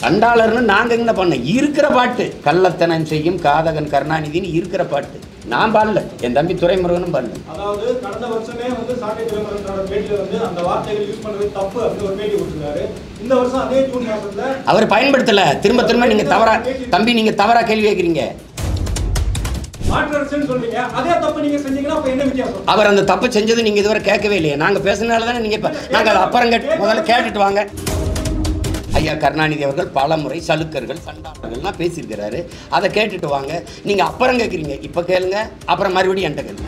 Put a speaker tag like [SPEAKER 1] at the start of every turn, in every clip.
[SPEAKER 1] சண்டாளர்னு நாங்கள் என்ன பண்ண இருக்கிற பாட்டு கள்ளத்தனம் செய்யும் காதகன் கருணாநிதினு இருக்கிற பாட்டு நான் பாடல, என் தம்பி துரைமுருகனும் பாடல.
[SPEAKER 2] அதாவது கடந்த வருஷமே சாட்டை துரைமுருகனோட பேட்டியில் அந்த வார்த்தைகள் யூஸ் பண்ணவே தப்பு அப்படின்னு ஒரு பேட்டி கொடுத்துருக்காரு. இந்த வருஷம் அதே ஜூன் மாசத்துல அவர்
[SPEAKER 1] பயன்படுத்தல. திரும்ப திரும்ப நீங்க தவறா தம்பி, நீங்க தவறா கேள்வி கேட்குறீங்க. அவர் அந்த தப்பு செஞ்சது நீங்க இதுவரை கேட்கவே இல்லையே. நாங்க பேசினால தானே நீங்க நாங்க அதை அப்புறம் முதல்ல கேட்டுட்டு வாங்க. ஐயா கருணாநிதி அவர்கள் பல முறை சலுக்கர்கள் சண்டாளர்கள்லாம் பேசியிருக்கிறாரு. அதை கேட்டுட்டு வாங்க. நீங்க அப்புறம் கேட்குறீங்க, இப்ப கேளுங்க, அப்புறம் மறுபடியும் என்கிட்ட கேளுங்க.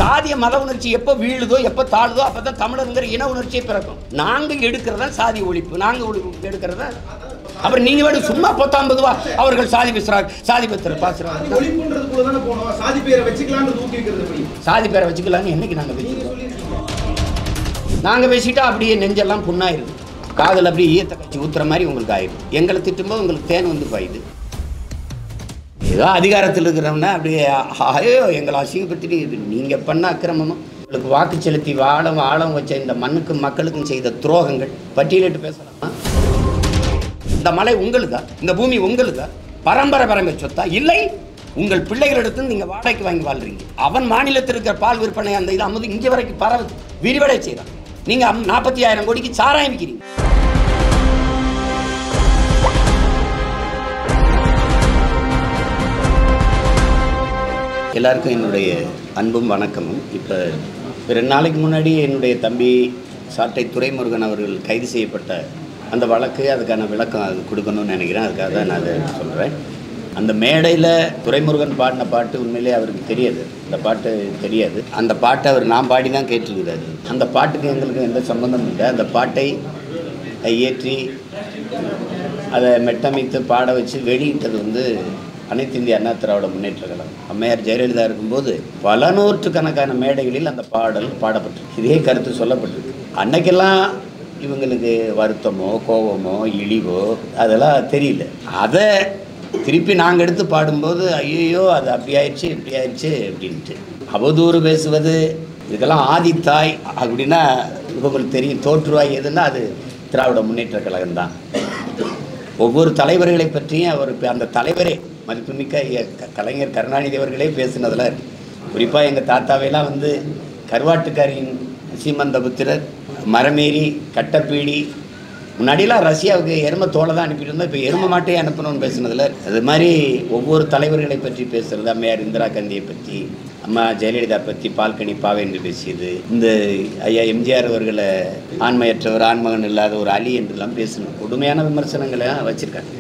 [SPEAKER 1] சாதிய மத உணர்ச்சி எப்போ வீழுதோ எப்போ தாழுதோ அப்பதான் தமிழருங்கிற இன உணர்ச்சியை பிறக்கும். நாங்க எடுக்கிறதா சாதி ஒழிப்பு, நாங்க எடுக்கிறதா. அப்புறம் நீங்க வேணும் சும்மா 19 அவர்கள் சாதி பேசுறாங்க, சாதி பேசுற பாசுறாங்க. சாதி பேரை வச்சுக்கலாம்னு என்னைக்கு நாங்க பேசிக்கிறோம்? நாங்க பேசிட்டா அப்படியே நெஞ்செல்லாம் புண்ணாயிருது, காதல் அப்படியே ஈயத்தை கட்சி ஊத்துற மாதிரி உங்களுக்கு ஆயிடும். எங்களை திட்டும்போது உங்களுக்கு தேன் வந்து பாயுது. ஏதோ அதிகாரத்தில் இருக்கிறவனா அப்படியே ஐயோ எங்களை அசிங்கப்படுத்திட்டு நீங்க பண்ண அக்கிரமமும் உங்களுக்கு வாக்கு செலுத்தி ஆழம் வச்ச இந்த மண்ணுக்கும் மக்களுக்கும் செய்த துரோகங்கள் பட்டியலிட்டு பேசலாமா? இந்த மலை உங்களுக்கா? இந்த பூமி உங்களுக்கா? பரம்பரை சொத்தா? இல்லை, உங்கள் பிள்ளைகளிடத்து நீங்க வாடகைக்கு வாங்கி வாழ்றீங்க. அவன் மாநிலத்தில் இருக்கிற பால் விற்பனை அந்த இது அமுது இங்கே வரைக்கும் பரவுது, விரிவடை செய்யறான். நீங்க 40,000 கோடிக்கு சாராயம் விற்கிறீங்க. எல்லாருக்கும் என்னுடைய அன்பும் வணக்கமும். இப்போ 2 நாளைக்கு முன்னாடி என்னுடைய தம்பி சாட்டை துரைமுருகன் அவர்கள் கைது செய்யப்பட்ட அந்த வழக்கு, அதுக்கான விளக்கம் அது கொடுக்கணும்னு நினைக்கிறேன். அதுக்காக தான் நான் அதை சொல்கிறேன். அந்த மேடையில் துரைமுருகன் பாடின பாட்டு உண்மையிலே அவருக்கு தெரியாது. அந்த பாட்டு தெரியாது. அந்த பாட்டை அவர் நான் பாடி தான் கேட்டிருக்கிறாரு. அந்த பாட்டுக்கு எங்களுக்கு எந்த சம்பந்தமும் இல்லை. அந்த பாட்டை இயற்றி அதை மெட்டமைத்து பாட வச்சு வெளியிட்டது அனைத்து இந்திய அண்ணா திராவிட முன்னேற்ற கழகம். அம்மையார் ஜெயலலிதா இருக்கும்போது பல நூற்றுக்கணக்கான மேடைகளில் அந்த பாடல் பாடப்பட்டிருக்கு. இதே கருத்து சொல்லப்பட்டிருக்கு. அன்னைக்கெல்லாம் இவங்களுக்கு வருத்தமோ கோபமோ இழிவோ அதெல்லாம் தெரியல. அதை திருப்பி நாங்கள் எடுத்து பாடும்போது ஐயோ அது அப்படி ஆயிடுச்சு இப்படி ஆயிடுச்சு அப்படின்ட்டு அவதூறு பேசுவது, இதுக்கெல்லாம் ஆதித்தாய் அப்படின்னா இவங்களுக்கு தெரியும். தோற்றுவாய் எதுன்னா அது திராவிட முன்னேற்ற கழகம் தான். ஒவ்வொரு தலைவர்களை பற்றியும் அவர் அந்த தலைவரே மதிப்புமிக்க கலைஞர் கருணாநிதி அவர்களே பேசினதில் இருக்கு. குறிப்பாக எங்கள் தாத்தாவையெல்லாம் கருவாட்டுக்காரியின் சீமந்தபுத்திரர், மரமேறி, கட்டப்பீடி, முன்னாடியெல்லாம் ரஷ்யாவுக்கு எருமை தோலை தான் அனுப்பிட்டு இருந்தோம், இப்போ எருமை மாட்டையே அனுப்பணும்னு பேசுனதில் அது மாதிரி ஒவ்வொரு தலைவர்களை பற்றி பேசுறது. அம்மையார் இந்திரா காந்தியை பற்றி, அம்மா ஜெயலலிதா பற்றி பால்கனி பாவை என்று பேசியது. இந்த ஐயா எம்ஜிஆர் அவர்களை ஆண்மையற்றவர், ஆண்மகன் இல்லாத ஒரு அலி என்றெல்லாம் பேசணும். கொடுமையான விமர்சனங்களை வச்சுருக்காங்க.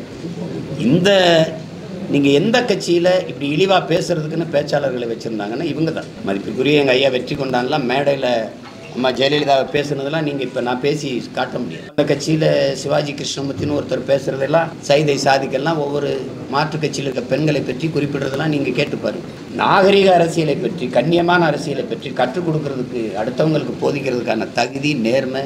[SPEAKER 1] இந்த நீங்கள் எந்த கட்சியில் இப்படி இழிவாக பேசுகிறதுக்குன்னு பேச்சாளர்களை வச்சுருந்தாங்கன்னா இவங்க தான். மதிப்புக்குரிய எங்கள் ஐயா வெற்றி கொண்டான்லாம் மேடையில் அம்மா ஜெயலலிதாவை பேசுனதெல்லாம் நீங்கள் இப்போ நான் பேசி காட்ட முடியும். அந்த கட்சியில் சிவாஜி கிருஷ்ணமூர்த்தின்னு ஒருத்தர் பேசுகிறதெல்லாம் சைதை சாதிக்கெல்லாம் ஒவ்வொரு மாற்றுக் கட்சியில் இருக்க பெண்களை பற்றி குறிப்பிடுறதெல்லாம் நீங்கள் கேட்டுப்பாரு. நாகரிக அரசியலை பற்றி, கண்ணியமான அரசியலை பற்றி கற்றுக் கொடுக்கறதுக்கு, அடுத்தவங்களுக்கு போதிக்கிறதுக்கான தகுதி, நேர்மை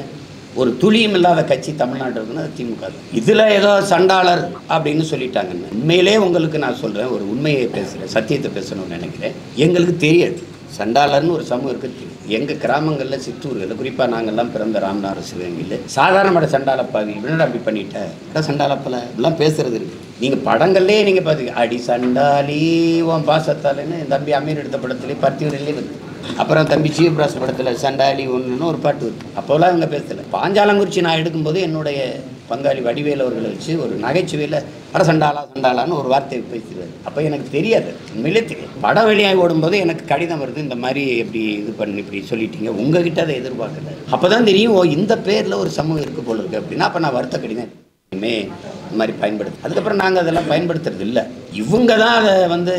[SPEAKER 1] ஒரு துளியும் இல்லாத கட்சி தமிழ்நாட்டில் இருக்குன்னா அது திமுக. இதில் ஏதோ சண்டாளர் அப்படின்னு சொல்லிட்டாங்கன்னு உண்மையிலே உங்களுக்கு நான் சொல்கிறேன், ஒரு உண்மையை பேசுகிறேன், சத்தியத்தை பேசணும்னு நினைக்கிறேன். எங்களுக்கு தெரியாது சண்டாளர்னு ஒரு சமூகம் இருக்குது. எங்கள் கிராமங்களில், சிற்றூர்களில், குறிப்பாக நாங்கள்லாம் பிறந்த ராமநாதர் சிவகங்கையில் சாதாரணமான சண்டாளப்பாவி இப்படின்னா அப்படி பண்ணிட்டேன் சண்டாளப்பில் இப்படிலாம் பேசுகிறது இருக்குது. நீங்கள் படங்கள்லேயே நீங்கள் பார்த்துக்க அடி சண்டாலி உன் பாசத்தாலேன்னு என் தம்பி அமீர் எடுத்த படத்துலேயே பருத்தியூரிலே வருது. அப்புறம் தம்பி சிவபிராஸ் படத்தில் சண்டாலி ஒன்றுன்னு ஒரு பாட்டு வருது. அப்போலாம் இங்கே பேசலை. பாஞ்சாலங்குறிச்சி நான் எடுக்கும்போது என்னுடைய பங்காளி வடிவேல் அவர்களை வச்சு ஒரு நகைச்சுவையில் அட சண்டாலான்னு ஒரு வார்த்தையை பேசுவார். அப்போ எனக்கு தெரியாது, உண்மையிலே தெரியாது. படம் வெளியாகி ஓடும்போது எனக்கு கடிதம் வருது, இந்த மாதிரி எப்படி இது பண்ணி இப்படி சொல்லிட்டீங்க, உங்ககிட்ட அதை எதிர்பார்க்கல. அப்போ தான் தெரியும், ஓ இந்த பேரில் ஒரு சமூகம் இருக்குது போல இருக்குது அப்படின்னா. அப்போ நான் வருத்த கடிதம் இனிமே இந்த மாதிரி பயன்படுத்து. அதுக்கப்புறம் நாங்கள் அதெல்லாம் பயன்படுத்துறது இல்லை. இவங்க தான் அதை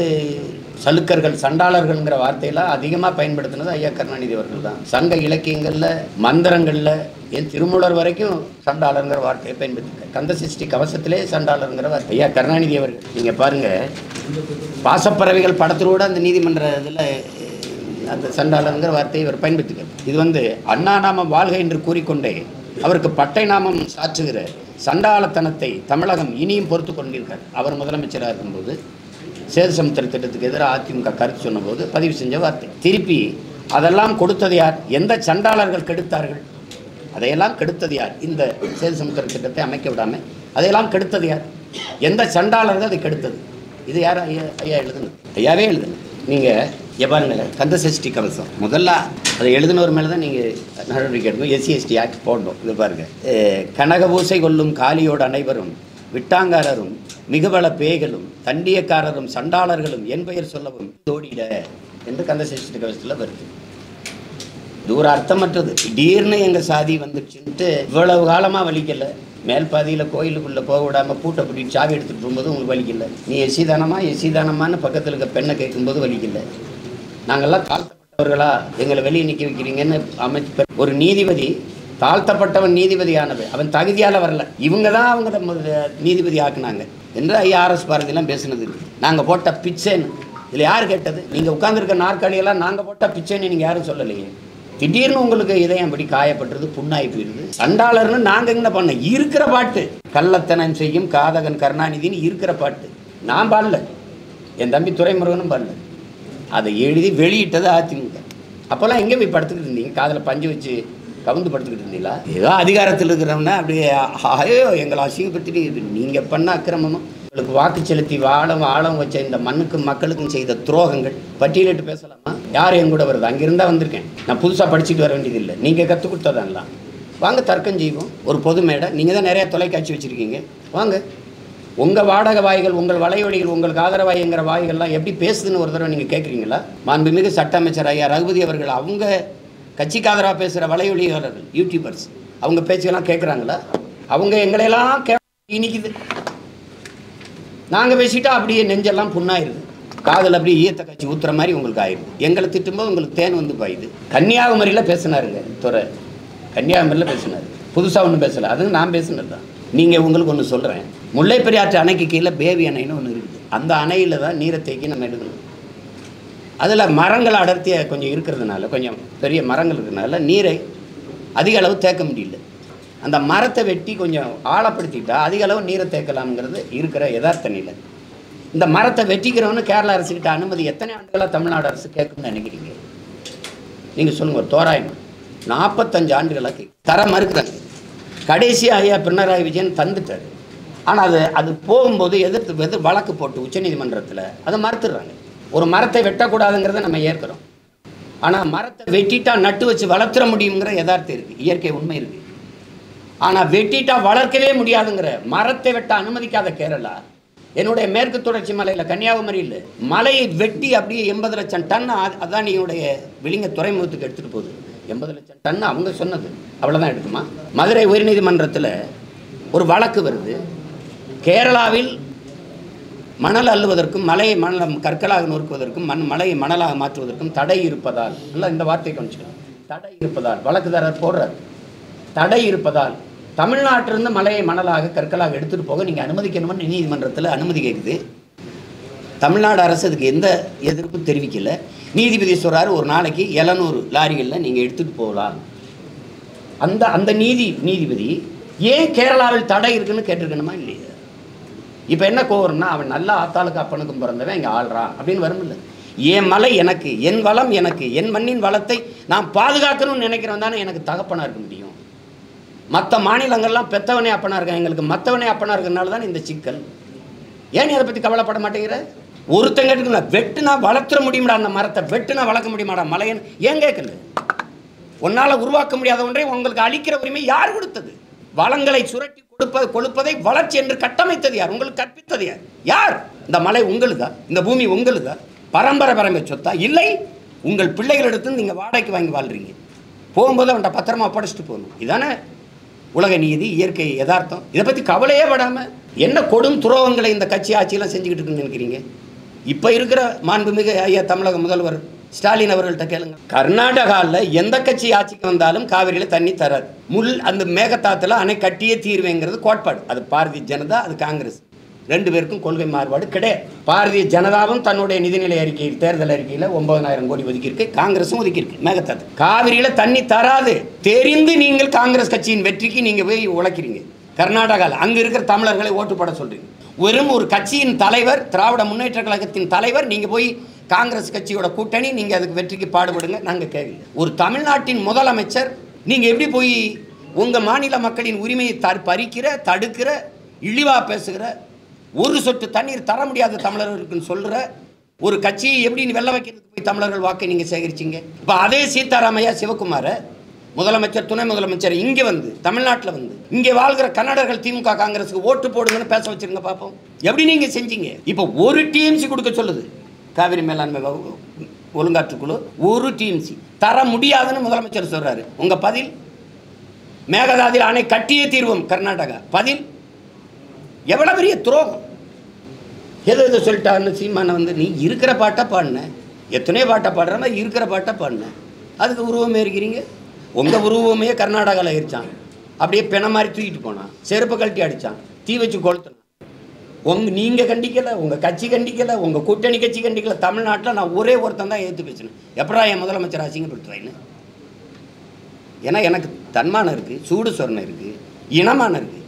[SPEAKER 1] சலுக்கர்கள், சண்டாளர்கள்ங்கிற வார்த்தையெல்லாம் அதிகமாக பயன்படுத்தினது ஐயா கருணாநிதி அவர்கள் தான். சங்க இலக்கியங்களில், மந்திரங்களில், என் திருமூலர் வரைக்கும் சண்டாளருங்கிற வார்த்தையை பயன்படுத்திருக்காங்க. கந்த சிருஷ்டி கவசத்திலே சண்டாளருங்கிற வார்த்தை ஐயா கருணாநிதி அவர்கள். நீங்கள் பாருங்கள், பாசப்பறவைகள் படத்தோடு அந்த நீதிமன்ற இதில் அந்த சண்டாளருங்கிற வார்த்தையை இவர் பயன்படுத்திக்கிறார். இது அண்ணா நாமம் வாழ்க என்று கூறிக்கொண்டே அவருக்கு பட்டை நாமம் சாற்றுகிற சண்டாளத்தனத்தை தமிழகம் இனியும் பொறுத்து கொண்டிருக்கார். அவர் முதலமைச்சராக இருக்கும்போது சேதுசமுத்திர திட்டத்துக்கு எதிராக அதிமுக கருத்து சொன்னபோது பதிவு செஞ்ச வார்த்தை. திருப்பி அதெல்லாம் கொடுத்தது யார்? எந்த சண்டாளர்கள் கெடுத்தார்கள்? அதையெல்லாம் கெடுத்தது யார்? இந்த சேதுசமுத்திர திட்டத்தை அமைக்க விடாமல் அதையெல்லாம் கெடுத்தது யார்? எந்த சண்டாளர் அதை கெடுத்தது? இது யார் ஐயா எழுதுனது? ஐயாவே எழுதுனது. நீங்கள் பாருங்க, கந்த சஷ்டி கவசம் முதல்ல அதை எழுதினவர் மேலே தான் நீங்கள் நடவடிக்கை எடுக்கணும். SC/ST ஆக்ட் போடணும். இது பாருங்கள், கனகபூசை கொள்ளும் காலியோடு அனைவரும் விட்டாங்காரரும் மிகுவள பேய்களும் தண்டியக்காரரும் சண்டாளர்களும் என் பெயர் சொல்லவும் தோடிட என்று கந்த சஷ்டி கவசத்தில் வருது. இது ஒரு அர்த்தமற்றது. திடீர்னு எங்கள் சாதி வந்துடுச்சுன்ட்டு இவ்வளவு காலமாக வலிக்கலை. மேல் பாதியில் கோயிலுக்குள்ளே போக விடாமல் பூட்டை பிடிச்சி சாவி எடுத்துகிட்டு போகும்போது உங்களுக்கு வலிக்கல. நீ எஸ்சி தானமான்னு பக்கத்தில் இருக்க பெண்ணை கேட்கும்போது வலிக்கல. நாங்கள்லாம் தாழ்த்தப்பட்டவர்களா எங்களை வெளியே நிற்க வைக்கிறீங்கன்னு அமைச்சு ஒரு நீதிபதி தாழ்த்தப்பட்டவன் நீதிபதி ஆனது அவன் தகுதியால் வரல, இவங்க தான் அவங்க நீதிபதி ஆக்குனாங்க என்று RS பாரதியெல்லாம் பேசுனது இருக்குது. நாங்கள் போட்ட பிச்சைன்னு இதில் யார் கேட்டது? நீங்கள் உட்காந்துருக்க நாற்காலியெல்லாம் நாங்கள் போட்ட பிச்சைன்னு நீங்கள் யாரும் சொல்லலையே. திடீர்னு உங்களுக்கு இதயம் அப்படி காயப்பட்டுருது, புண்ணாகி போயிடுது. சண்டாளர்னு நாங்கள் என்ன பண்ண இருக்கிற பாட்டு கள்ளத்தனம் செய்யும் காதகன் கருணாநிதினு இருக்கிற பாட்டு நான் பாடல, என் தம்பி துரைமுருகனும் பாடல. அதை எழுதி வெளியிட்டது அதிமுக. அப்போல்லாம் எங்கே போய் படுத்துக்கிட்டு இருந்தீங்க? காதில் பஞ்சு வச்சு கவுந்து படுத்துக்கிட்டு இருந்தீங்களா? ஏதோ அதிகாரத்தில் இருக்கிறவனா அப்படியே ஐயோ எங்களை அசிங்கப்படுத்திட்டு நீங்கள் பண்ண அக்கிரமமும் உங்களுக்கு வாக்கு செலுத்தி ஆழம் வச்ச இந்த மண்ணுக்கும் மக்களுக்கும் செய்த துரோகங்கள் பட்டியலிட்டு பேசலாமா? யார் என் கூட வருது? அங்கிருந்தால் வந்திருக்கேன். நான் புதுசாக படிச்சுட்டு வர வேண்டியதில்லை. நீங்கள் கற்றுக் கொடுத்ததெல்லாம் வாங்க தர்க்கம் செய்வோம். ஒரு பொது மேடை, நீங்கள் தான் நிறையா தொலைக்காட்சி வச்சுருக்கீங்க, வாங்க. உங்கள் வாடகை வாய்கள், உங்கள் வலைவழிகள், உங்களுக்கு ஆதரவாய்ங்கிற வாய்கள்லாம் எப்படி பேசுதுன்னு ஒரு தடவை நீங்கள் கேட்குறீங்களா? மாண்புமிகு சட்ட அமைச்சர் ஐயா ரகுபதி அவர்கள் அவங்க கட்சிக்கு ஆதரவாக பேசுகிற வலைவழிகாரர்கள் யூடியூபர்ஸ் அவங்க பேச்சுக்கெல்லாம் கேட்குறாங்களா? அவங்க எங்களையெல்லாம் இனிக்குது. நாங்கள் பேசிட்டா அப்படியே நெஞ்செல்லாம் புண்ணாயிருது, காதில் அப்படியே ஈயத்தை காய்ச்சி ஊற்றுற மாதிரி உங்களுக்கு ஆயிடுது. எங்களை திட்டும்போது உங்களுக்கு தேன் வந்து பாயுது. கன்னியாகுமரியில் பேசினாருங்க துறை, கன்னியாகுமரியில் பேசினார், புதுசாக ஒன்றும் பேசலை. அதுவும் நான் பேசினது தான். நீங்கள் உங்களுக்கு ஒன்று சொல்கிறேன், முல்லை பெரியாற்று அணைக்கு கீழே பேபி அணைன்னு ஒன்று இருக்குது. அந்த அணையில் தான் நீரை தேக்கி நம்ம எடுக்கணும். அதில் மரங்கள் அடர்த்தியாக கொஞ்சம் இருக்கிறதுனால, கொஞ்சம் பெரிய மரங்கள் இருக்கிறதுனால நீரை அதிக அளவு தேக்க முடியல. அந்த மரத்தை வெட்டி கொஞ்சம் ஆழப்படுத்திட்டா அதிக அளவு நீரை தேக்கலாம்ங்கிறது இருக்கிற யதார்த்த நிலை. இந்த மரத்தை வெட்டிக்கிறவனு கேரளா அரசுக்கிட்ட அனுமதி எத்தனை ஆண்டுகளாக தமிழ்நாடு அரசு கேட்கும்னு நினைக்கிறீங்க? நீங்கள் சொல்லுங்கள். ஒரு தோராயம் 45 ஆண்டுகளாக தர மறுக்கிறாங்க. கடைசியாக ஐயா பினராயி விஜயன் தந்துட்டார். ஆனால் அது போகும்போது எதிர்த்து வழக்கு போட்டு உச்சநீதிமன்றத்தில் அதை மறுத்துடுறாங்க. ஒரு மரத்தை வெட்டக்கூடாதுங்கிறத நம்ம ஏற்கிறோம். ஆனால் மரத்தை வெட்டிட்டா நட்டு வச்சு வளர்த்துற முடியுங்கிற யதார்த்தம் இருக்குது, இயற்கை உண்மை இருக்குது. ஆனால் வெட்டிட்டா வளர்க்கவே முடியாதுங்கிற, மரத்தை வெட்ட அனுமதிக்காத கேரளா என்னுடைய மேற்கு தொடர்ச்சி மலையில் கன்னியாகுமரியில் மலையை வெட்டி அப்படியே 80 லட்சம் டன் அதானியுடைய விளிங்க துறைமுகத்துக்கு எடுத்துகிட்டு போகுது. 80 லட்சம் டன் அவங்க சொன்னது, அவ்வளோதான் எடுக்குமா? மதுரை உயர்நீதிமன்றத்தில் ஒரு வழக்கு வருது. கேரளாவில் மணல் அள்ளுவதற்கும் மலையை கற்களாக நொறுக்குவதற்கும் மலையை மணலாக மாற்றுவதற்கும் தடை இருப்பதால், இல்லை இந்த வார்த்தையை கவனிச்சுக்கலாம், தடை இருப்பதால் வழக்குதாரர் போடுறார். தடை இருப்பதால் தமிழ்நாட்டிலிருந்து மலையை மணலாக கற்களாக எடுத்துகிட்டு போக நீங்கள் அனுமதிக்கணும்னு நீதிமன்றத்தில் அனுமதி கேட்குது. தமிழ்நாடு அரசு அதுக்கு எந்த எதிர்ப்பும் தெரிவிக்கலை. நீதிபதி சொல்கிறார், ஒரு நாளைக்கு 700 லாரிகளில் நீங்கள் எடுத்துகிட்டு போகலாம். அந்த நீதிபதி ஏன் கேரளாவில் தடை இருக்குன்னு கேட்டிருக்கணுமா இல்லையா? இப்போ என்ன கோவம்னா, அவன் நல்லா ஆத்தாளுக்கு அப்பனுக்கும் பிறந்தவன் இங்கே ஆள்றான் அப்படின்னு வரும்ல. என் மலை எனக்கு, என் வளம் எனக்கு, என் மண்ணின் வளத்தை நான் பாதுகாக்கணும்னு நினைக்கிறவன் தானே எனக்கு தகப்பனாக இருக்க முடியும். மற்ற மாநிலங்கள்லாம் பெற்றவனே அப்பனாக இருக்கான், எங்களுக்கு மற்றவனே அப்பனாக இருக்கிறதுனால தான் இந்த சிக்கல். ஏன் அதை பற்றி கவலைப்பட மாட்டேங்கிற? ஒருத்தங்க எடுக்கல, வெட்டுனா வளர்த்துற முடியுமாடா, அந்த மரத்தை வெட்டுனா வளர்க்க முடியுமாடா மலையன் ஏன் கேட்கல? உன்னால் உருவாக்க முடியாத ஒன்றை உங்களுக்கு அளிக்கிற உரிமை யார் கொடுத்தது? வளங்களை சுரட்டி கொழுப்பதை வளர்ச்சி என்று கட்டமைத்தது யார்? உங்களுக்கு கற்பித்தது யார்? யார்? இந்த மலை உங்களுதா? இந்த பூமி உங்களுதா? பரம்பரை சொத்தா? இல்லை, உங்கள் பிள்ளைகளிடத்து நீங்கள் வாடகைக்கு வாங்கி வாழ்றீங்க. போகும்போது அவன்கிட்ட பத்திரமா ஒப்படைச்சிட்டு போகணும். இதானே உலக நீதி, இயற்கை யதார்த்தம். இதை பற்றி கவலையே படாமல் என்ன கொடும் துரோகங்களை இந்த கட்சி ஆட்சியெல்லாம் செஞ்சுக்கிட்டு இருக்குன்னு நினைக்கிறீங்க? இப்போ இருக்கிற மாண்புமிகு ஐயா தமிழக முதல்வர் ஸ்டாலின் அவர்கள்ட்ட கேளுங்க. கர்நாடகாவில் எந்த கட்சி ஆட்சிக்கு வந்தாலும் காவிரியில் தண்ணி தராது. அந்த மேகத்தாத்தில் அணை கட்டியே தீர்வேங்கிறது கோட்பாடு. அது பாரதிய ஜனதா, அது காங்கிரஸ், ரெண்டு பேருக்கும் கொள்கை மாறுபாடு கிடையாது. பாரதிய ஜனதாவும் தன்னுடைய நிதிநிலை அறிக்கையில், தேர்தல் அறிக்கையில் 9000 கோடி ஒதுக்கியிருக்கு, காங்கிரஸும் ஒதுக்கியிருக்கு மேகத்தாத்து. காவிரியில் தண்ணி தராது தெரிந்து நீங்கள் காங்கிரஸ் கட்சியின் வெற்றிக்கு நீங்கள் போய் உழைக்கிறீங்க. கர்நாடகாவில் அங்கே இருக்கிற தமிழர்களை ஓட்டு போட சொல்கிறீங்க. வெறும் ஒரு கட்சியின் தலைவர், திராவிட முன்னேற்ற கழகத்தின் தலைவர், நீங்கள் போய் காங்கிரஸ் கட்சியோட கூட்டணி, நீங்கள் அதுக்கு வெற்றிக்கு பாடுபடுங்க, நாங்கள் கேட்கல. ஒரு தமிழ்நாட்டின் முதலமைச்சர் நீங்கள் எப்படி போய் உங்கள் மாநில மக்களின் உரிமையை பறிக்கிற, தடுக்கிற, இழிவாக பேசுகிற, ஒரு சொட்டு தண்ணீர் தர முடியாத தமிழர்களுக்குன்னு சொல்கிற ஒரு கட்சியை எப்படி வெள்ள வைக்கிறதுக்கு போய் தமிழர்கள் வாக்கை நீங்கள் சேகரிச்சிங்க? இப்போ அதே சீதாராமையா சிவகுமாரை முதலமைச்சர், துணை முதலமைச்சர் இங்கே வந்து தமிழ்நாட்டில் வந்து இங்கே வாழ்கிற கன்னடர்கள் திமுக காங்கிரஸுக்கு ஓட்டு போடுங்கன்னு பேச வச்சிருங்க பார்ப்போம். எப்படி நீங்கள் செஞ்சீங்க? இப்போ ஒரு டிஎம்சி கொடுக்க சொல்லுது காவிரி மேலாண்மை ஒழுங்காற்றுக்குழு, ஒரு டிஎம்சி தர முடியாதுன்னு முதலமைச்சர் சொல்கிறாரு. உங்கள் பதில்? மேகதாதுவில் அணை கட்டியே தீர்வோம் கர்நாடகா. பதில்? எவ்வளோ பெரிய துரோகம்! எது சொல்லிட்டான்னு சீமான வந்து நீ இருக்கிற பாட்டை பாடின, எத்தனையோ பாட்டை பாடுற மாதிரி இருக்கிற பாட்டை பாடின, அதுக்கு உருவமே இருக்கிறீங்க. உங்கள் உருவமே கர்நாடகாவில் இருச்சான், அப்படியே பிணை மாதிரி தூக்கிட்டு போனான், செருப்பை கழட்டி அடித்தான், தீ வச்சு கொளுத்தினான். நீங்கள் கண்டிக்கலை, உங்கள் கட்சி கண்டிக்கலை, உங்கள் கூட்டணி கட்சி கண்டிக்கலை. தமிழ்நாட்டில் நான் ஒரே ஒருத்தன் தான் ஏற்று பேசினேன். எப்படா என் முதலமைச்சர் அசிங்கப்படுத்துவாயின்னு? ஏன்னா எனக்கு தன்மானம் இருக்குது, சூடு சொரணை இருக்குது, இனமானம் இருக்குது.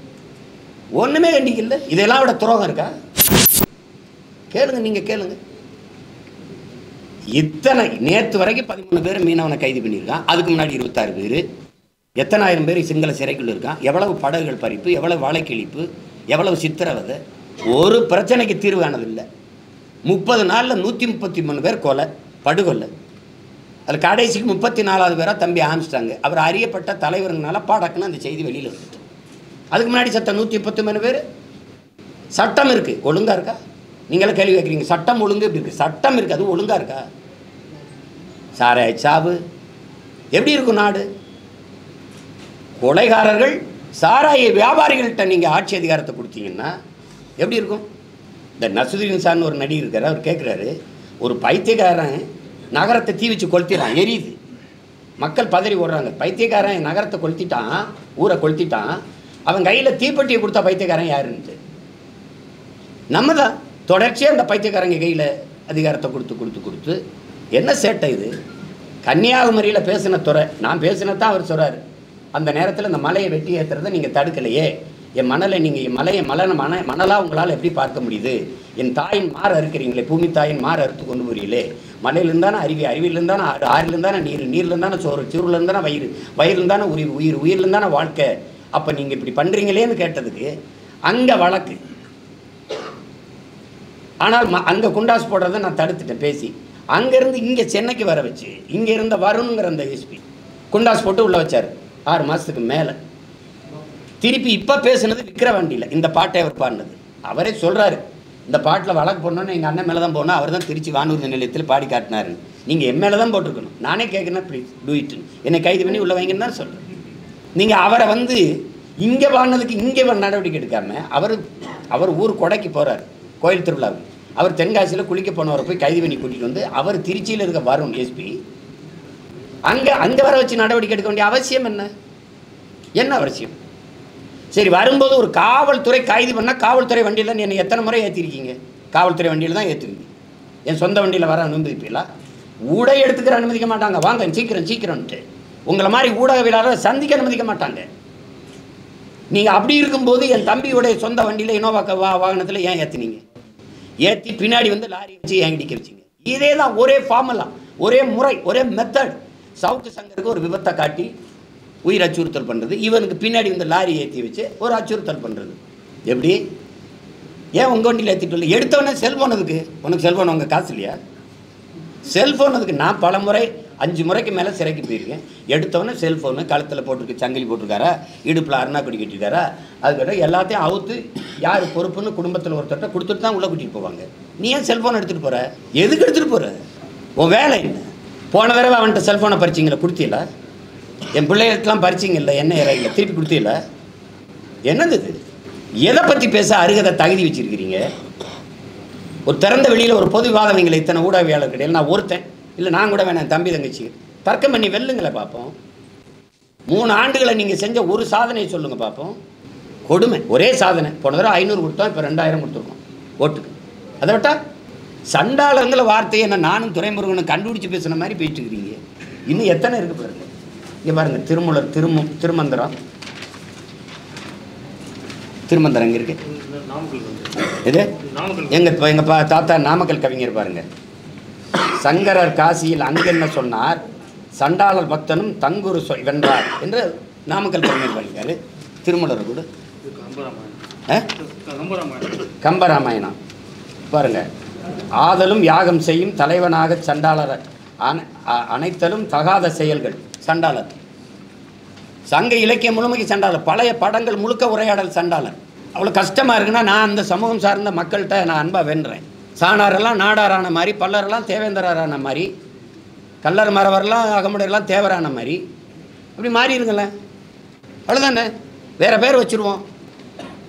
[SPEAKER 1] ஒன்றுமே கண்டிக்கல. இதெல்லாம் விட துரோகம் இருக்கா? கேளுங்க, நீங்கள் கேளுங்க. இத்தனை நேற்று வரைக்கும் 13 பேர் மீனவனை கைது பண்ணியிருக்கான். அதுக்கு முன்னாடி 26 பேர், எத்தனாயிரம் பேர் சிங்கள சிறைக்குள்ள இருக்கான். எவ்வளவு படகுகள் பறிப்பு, எவ்வளவு வாழைக்கிழிப்பு, எவ்வளவு சித்திரவதை. ஒரு பிரச்சனைக்கு தீர்வு காணதில்லை. 30 நாளில் 133 பேர் கொலை, படுகொலை. அதில் கடைசிக்கு 34வது பேராக தம்பி ஆரம்பிச்சிட்டாங்க. அவர் அறியப்பட்ட தலைவருங்கனால பாடக்குன்னு அந்த செய்தி வெளியில் வந்துட்டு. அதுக்கு முன்னாடி சட்டம் 133 பேர். சட்டம் இருக்குது, ஒழுங்காக இருக்கா? நீங்களும் கேள்வி வைக்கிறீங்க, சட்டம் ஒழுங்கு எப்படி இருக்குது? சட்டம் இருக்குது, அது ஒழுங்காக இருக்கா? சாராய சாவு எப்படி இருக்கும் நாடு? கொலைகாரர்கள் சாராய வியாபாரிகள்கிட்ட நீங்கள் ஆட்சி அதிகாரத்தை கொடுத்தீங்கன்னா எப்படி இருக்கும்? இந்த நசுதீன் சார்னு ஒரு நடிகர் இருக்கார், அவர் கேட்குறாரு, ஒரு பைத்தியக்காரன் நகரத்தை தீ வச்சு கொளுத்திட்டான், எரியுது, மக்கள் பதறி ஓடுறாங்க. பைத்தியக்காரன் நகரத்தை கொளுத்திட்டான், ஊரை கொளுத்திட்டான், அவன் கையில் தீப்பெட்டியை கொடுத்தா பைத்தியக்காரன் யாருன்ட்டு? நம்ம தான் தொடர்ச்சியாக அந்த பைத்தியக்காரங்க கையில் அதிகாரத்தை கொடுத்து என்ன சேட்டை இது? கன்னியாகுமரியில் பேசின துறை, நான் பேசினதான் அவர் சொல்கிறார். அந்த நேரத்தில் இந்த மலையை வெட்டி ஏற்றுறதை நீங்கள் தடுக்கலையே, என் மணலை நீங்கள் என் மலையை மணலாக உங்களால் எப்படி பார்க்க முடியுது? என் தாயின் மாறு அறுக்கிறீங்களே, பூமி தாயின் மாறு அறுத்து கொண்டு போறீங்களே. மலையிலிருந்தானே அருவி, அருவியிலிருந்தானே ஆறிலிருந்தானே நீர், நீர்லேருந்தானே சோறு, சோறுலேருந்தானே வயிறு, வயிறுலேருந்தானே உயிர், உயிர்லேருந்தானே வாழ்க்கை. அப்போ நீங்கள் இப்படி பண்ணுறீங்களேன்னு கேட்டதுக்கு அங்கே வழக்கு. ஆனால் அங்கே குண்டாஸ் போடுறதை நான் தடுத்துட்டேன் பேசி. அங்கேருந்து இங்கே சென்னைக்கு வர வச்சு, இங்கே இருந்த வருணுங்கிற அந்த எஸ்பி குண்டாஸ் போட்டு உள்ளே வச்சார் 6 மாதத்துக்கு மேலே. திருப்பி இப்போ பேசுனது விக்கிரவாண்டியில் இந்த பாட்டை அவர் பாடினது. அவரே சொல்கிறாரு, இந்த பாட்டில் வழக்கு போடணுன்னு எங்கள் அண்ணன் மேலே தான் போனால், அவர் தான் திருச்சி வானூர்தி நிலையத்தில் பாடி காட்டினார். நீங்கள் என் மேலே தான் போட்டிருக்கணும். நானே கேட்குறேன், ப்ளீஸ் டூ இட், என்னை கைது பண்ணி உள்ளே வைங்கன்னு தான் சொல்கிறேன். நீங்கள் அவரை வந்து இங்கே பாடினதுக்கு இங்கே நடவடிக்கை எடுக்காமல் அவர் ஊர் கொடைக்கு போகிறார் கோயில் திருவிழாவுக்கு. அவர் தென்காசியில் குளிக்க போனவரை போய் கைது பண்ணி கூட்டிகிட்டு வந்து அவர் திருச்சியில் இருக்க வரும் எஸ்பி அங்கே வர வச்சு நடவடிக்கை எடுக்க வேண்டிய அவசியம் என்ன அவசியம்? சரி, வரும்போது ஒரு காவல்துறை கைது பண்ணால் காவல்துறை வண்டியில் என்னை எத்தனை முறை ஏற்றிருக்கீங்க? காவல்துறை வண்டியில் தான் ஏற்றுவீங்க. என் சொந்த வண்டியில் வர அனுமதிப்பீங்களா? ஊடக எடுத்துக்கிற அனுமதிக்க மாட்டாங்க. வாங்க சீக்கிரம்ட்டு உங்களை மாதிரி ஊடகவியலாளர் சந்திக்க அனுமதிக்க மாட்டாங்க. நீங்கள் அப்படி இருக்கும்போது என் தம்பியுடைய சொந்த வண்டியில் இனோவா வாகனத்தில் ஏன் ஏற்றுனீங்க? ஏற்றி பின்னாடி வந்து லாரி வச்சு ஏன் இடிக்க வச்சிங்க? இதே தான், ஒரே ஃபார்மெல்லாம், ஒரே முறை, ஒரே மெத்தட். சவுக்கு சங்கருக்கு ஒரு விபத்தை காட்டி உயிர் அச்சுறுத்தல் பண்ணுறது, இவனுக்கு பின்னாடி வந்து லாரி ஏற்றி வச்சு ஒரு அச்சுறுத்தல் பண்ணுறது. எப்படி? ஏன் உங்கள் வண்டியில் ஏற்றிட்டு இல்லை? எடுத்தவொடனே செல்ஃபோன் அதுக்கு, உனக்கு செல்ஃபோன் உங்கள் காசு இல்லையா? செல்ஃபோன் அதுக்கு. நான் பல முறை 5 முறைக்கு மேலே சிறைக்கு போயிருக்கேன். எடுத்தவொடனே செல்ஃபோனு கழுத்தில் போட்டிருக்கு, சங்கிலி போட்டிருக்காரா, இடுப்பில் அருணாக்கொடி கட்டிருக்காரா, அதுக்கிட்ட எல்லாத்தையும் அவுத்து யார் பொறுப்புன்னு குடும்பத்தில் ஒருத்தர்கிட்ட கொடுத்துட்டு தான் உள்ளே கூட்டிகிட்டு போவாங்க. நீ ஏன் செல்ஃபோன் எடுத்துகிட்டு போகிற? எதுக்கு எடுத்துகிட்டு போகிற? உன் வேலை என்ன? போன தடவை அவன்கிட்ட செல்ஃபோனை பறிச்சிங்கள, கொடுத்தீல? என் பிள்ளைகளுக்கெல்லாம் பறிச்சிங்கல்ல, என்ன இறையில திருப்பி கொடுத்தீல? என்னது இது? எதை பற்றி பேச அருகதை தகுதி வச்சுருக்கிறீங்க? ஒரு திறந்த வெளியில் ஒரு பொது விவாதவங்களை இத்தனை ஊடகவியாளர் கிடையாது. நான் ஒருத்தன் இல்லை, நான் கூட வேணாம், தம்பி தங்கச்சி தர்க்கம் பண்ணி வெல்லுங்களை பார்ப்போம். 3 ஆண்டுகளை நீங்கள் செஞ்ச ஒரு சாதனையை சொல்லுங்கள் பார்ப்போம். கொடுமை, ஒரே சாதனை. போன தடவை 500 கொடுத்தோம், இப்போ 2000 கொடுத்துருக்கோம் ஓட்டுக்கு. அதை விட்டா சண்டாளங்கிற வார்த்தையை என்ன நானும் துரைமுருகனும் கண்டுபிடிச்சி பேசுன மாதிரி போயிட்டு இருக்கிறீங்க. இன்னும் எத்தனை இருக்கு பாருங்க. இங்கே பாருங்கள், திருமந்திரம் இங்கே இருக்கு. இது எங்கள் தாத்தா நாமக்கல் கவிஞர் பாருங்க. சங்கரர் காசியில் அங்கென்ன சொன்னார், சண்டாளர் பக்தனும் தங்குரு வென்றார் என்று நாமக்கல் கவிஞர் பாருங்காரு. திருமலர் கூட கம்பராமாயணம் பாருங்க. ஆதலும் யாகம் செய்யும் தலைவனாக சண்டாளர் அனைத்தலும் தகாத செயல்கள் சண்டாளர். சங்க இலக்கியம் முழுமைக்கு சண்டாளர். பழைய படங்கள் முழுக்க உரையாடல் சண்டாளர். அவ்வளோ கஷ்டமாக இருக்குன்னா நான் அந்த சமூகம் சார்ந்த மக்கள்கிட்ட நான் அன்பாக வென்றேன். சாணாரெல்லாம் நாடாரான மாதிரி, பல்லரெல்லாம் தேவேந்திரரான மாதிரி, கல்லர் மரவரெல்லாம் அகமுடையெல்லாம் தேவரான மாதிரி அப்படி மாறி இருங்களேன். அவ்வளோதானே, வேறு பேர் வச்சுருவோம்.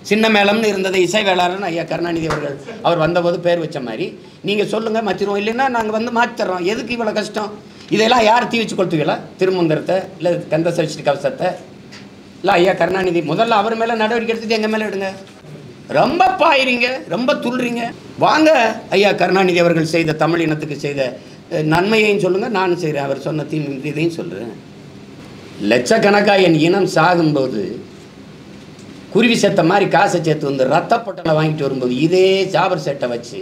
[SPEAKER 1] சின்ன மேளம்னு இருந்தது இசை வேளாளர்னு ஐயா கருணாநிதி அவர்கள் அவர் வந்தபோது பேர் வச்ச மாதிரி நீங்கள் சொல்லுங்கள், மாற்றிடுவோம். இல்லைன்னா நாங்கள் வந்து மாற்றித்தர்றோம். எதுக்கு இவ்வளோ கஷ்டம்? இதெல்லாம் யார் தீ வச்சு கொளுத்துவீங்களா? திருமந்திரத்தை இல்லை கந்த சஷ்டி கவசத்தை இல்லை ஐயா கருணாநிதி முதல்ல அவர் மேலே நடவடிக்கை எடுத்துகிட்டு எங்கள் மேலே எடுங்க. ரொம்ப பாயிறீங்க, ரொம்ப துள்ளுறீங்க. வாங்க ஐயா கருணாநிதி அவர்கள் செய்த தமிழ் இனத்துக்கு செய்த நன்மையையும் சொல்லுங்கள், நானும் செய்கிறேன். அவர் சொன்ன இதையும் சொல்கிறேன். லட்சக்கணக்காக என் இனம் சாகும்போது குருவி செத்த மாதிரி காசை சேர்த்து வந்து ரத்த பொட்டங்களை வாங்கிட்டு வரும்போது இதே ஜாபர் செட்டை வச்சு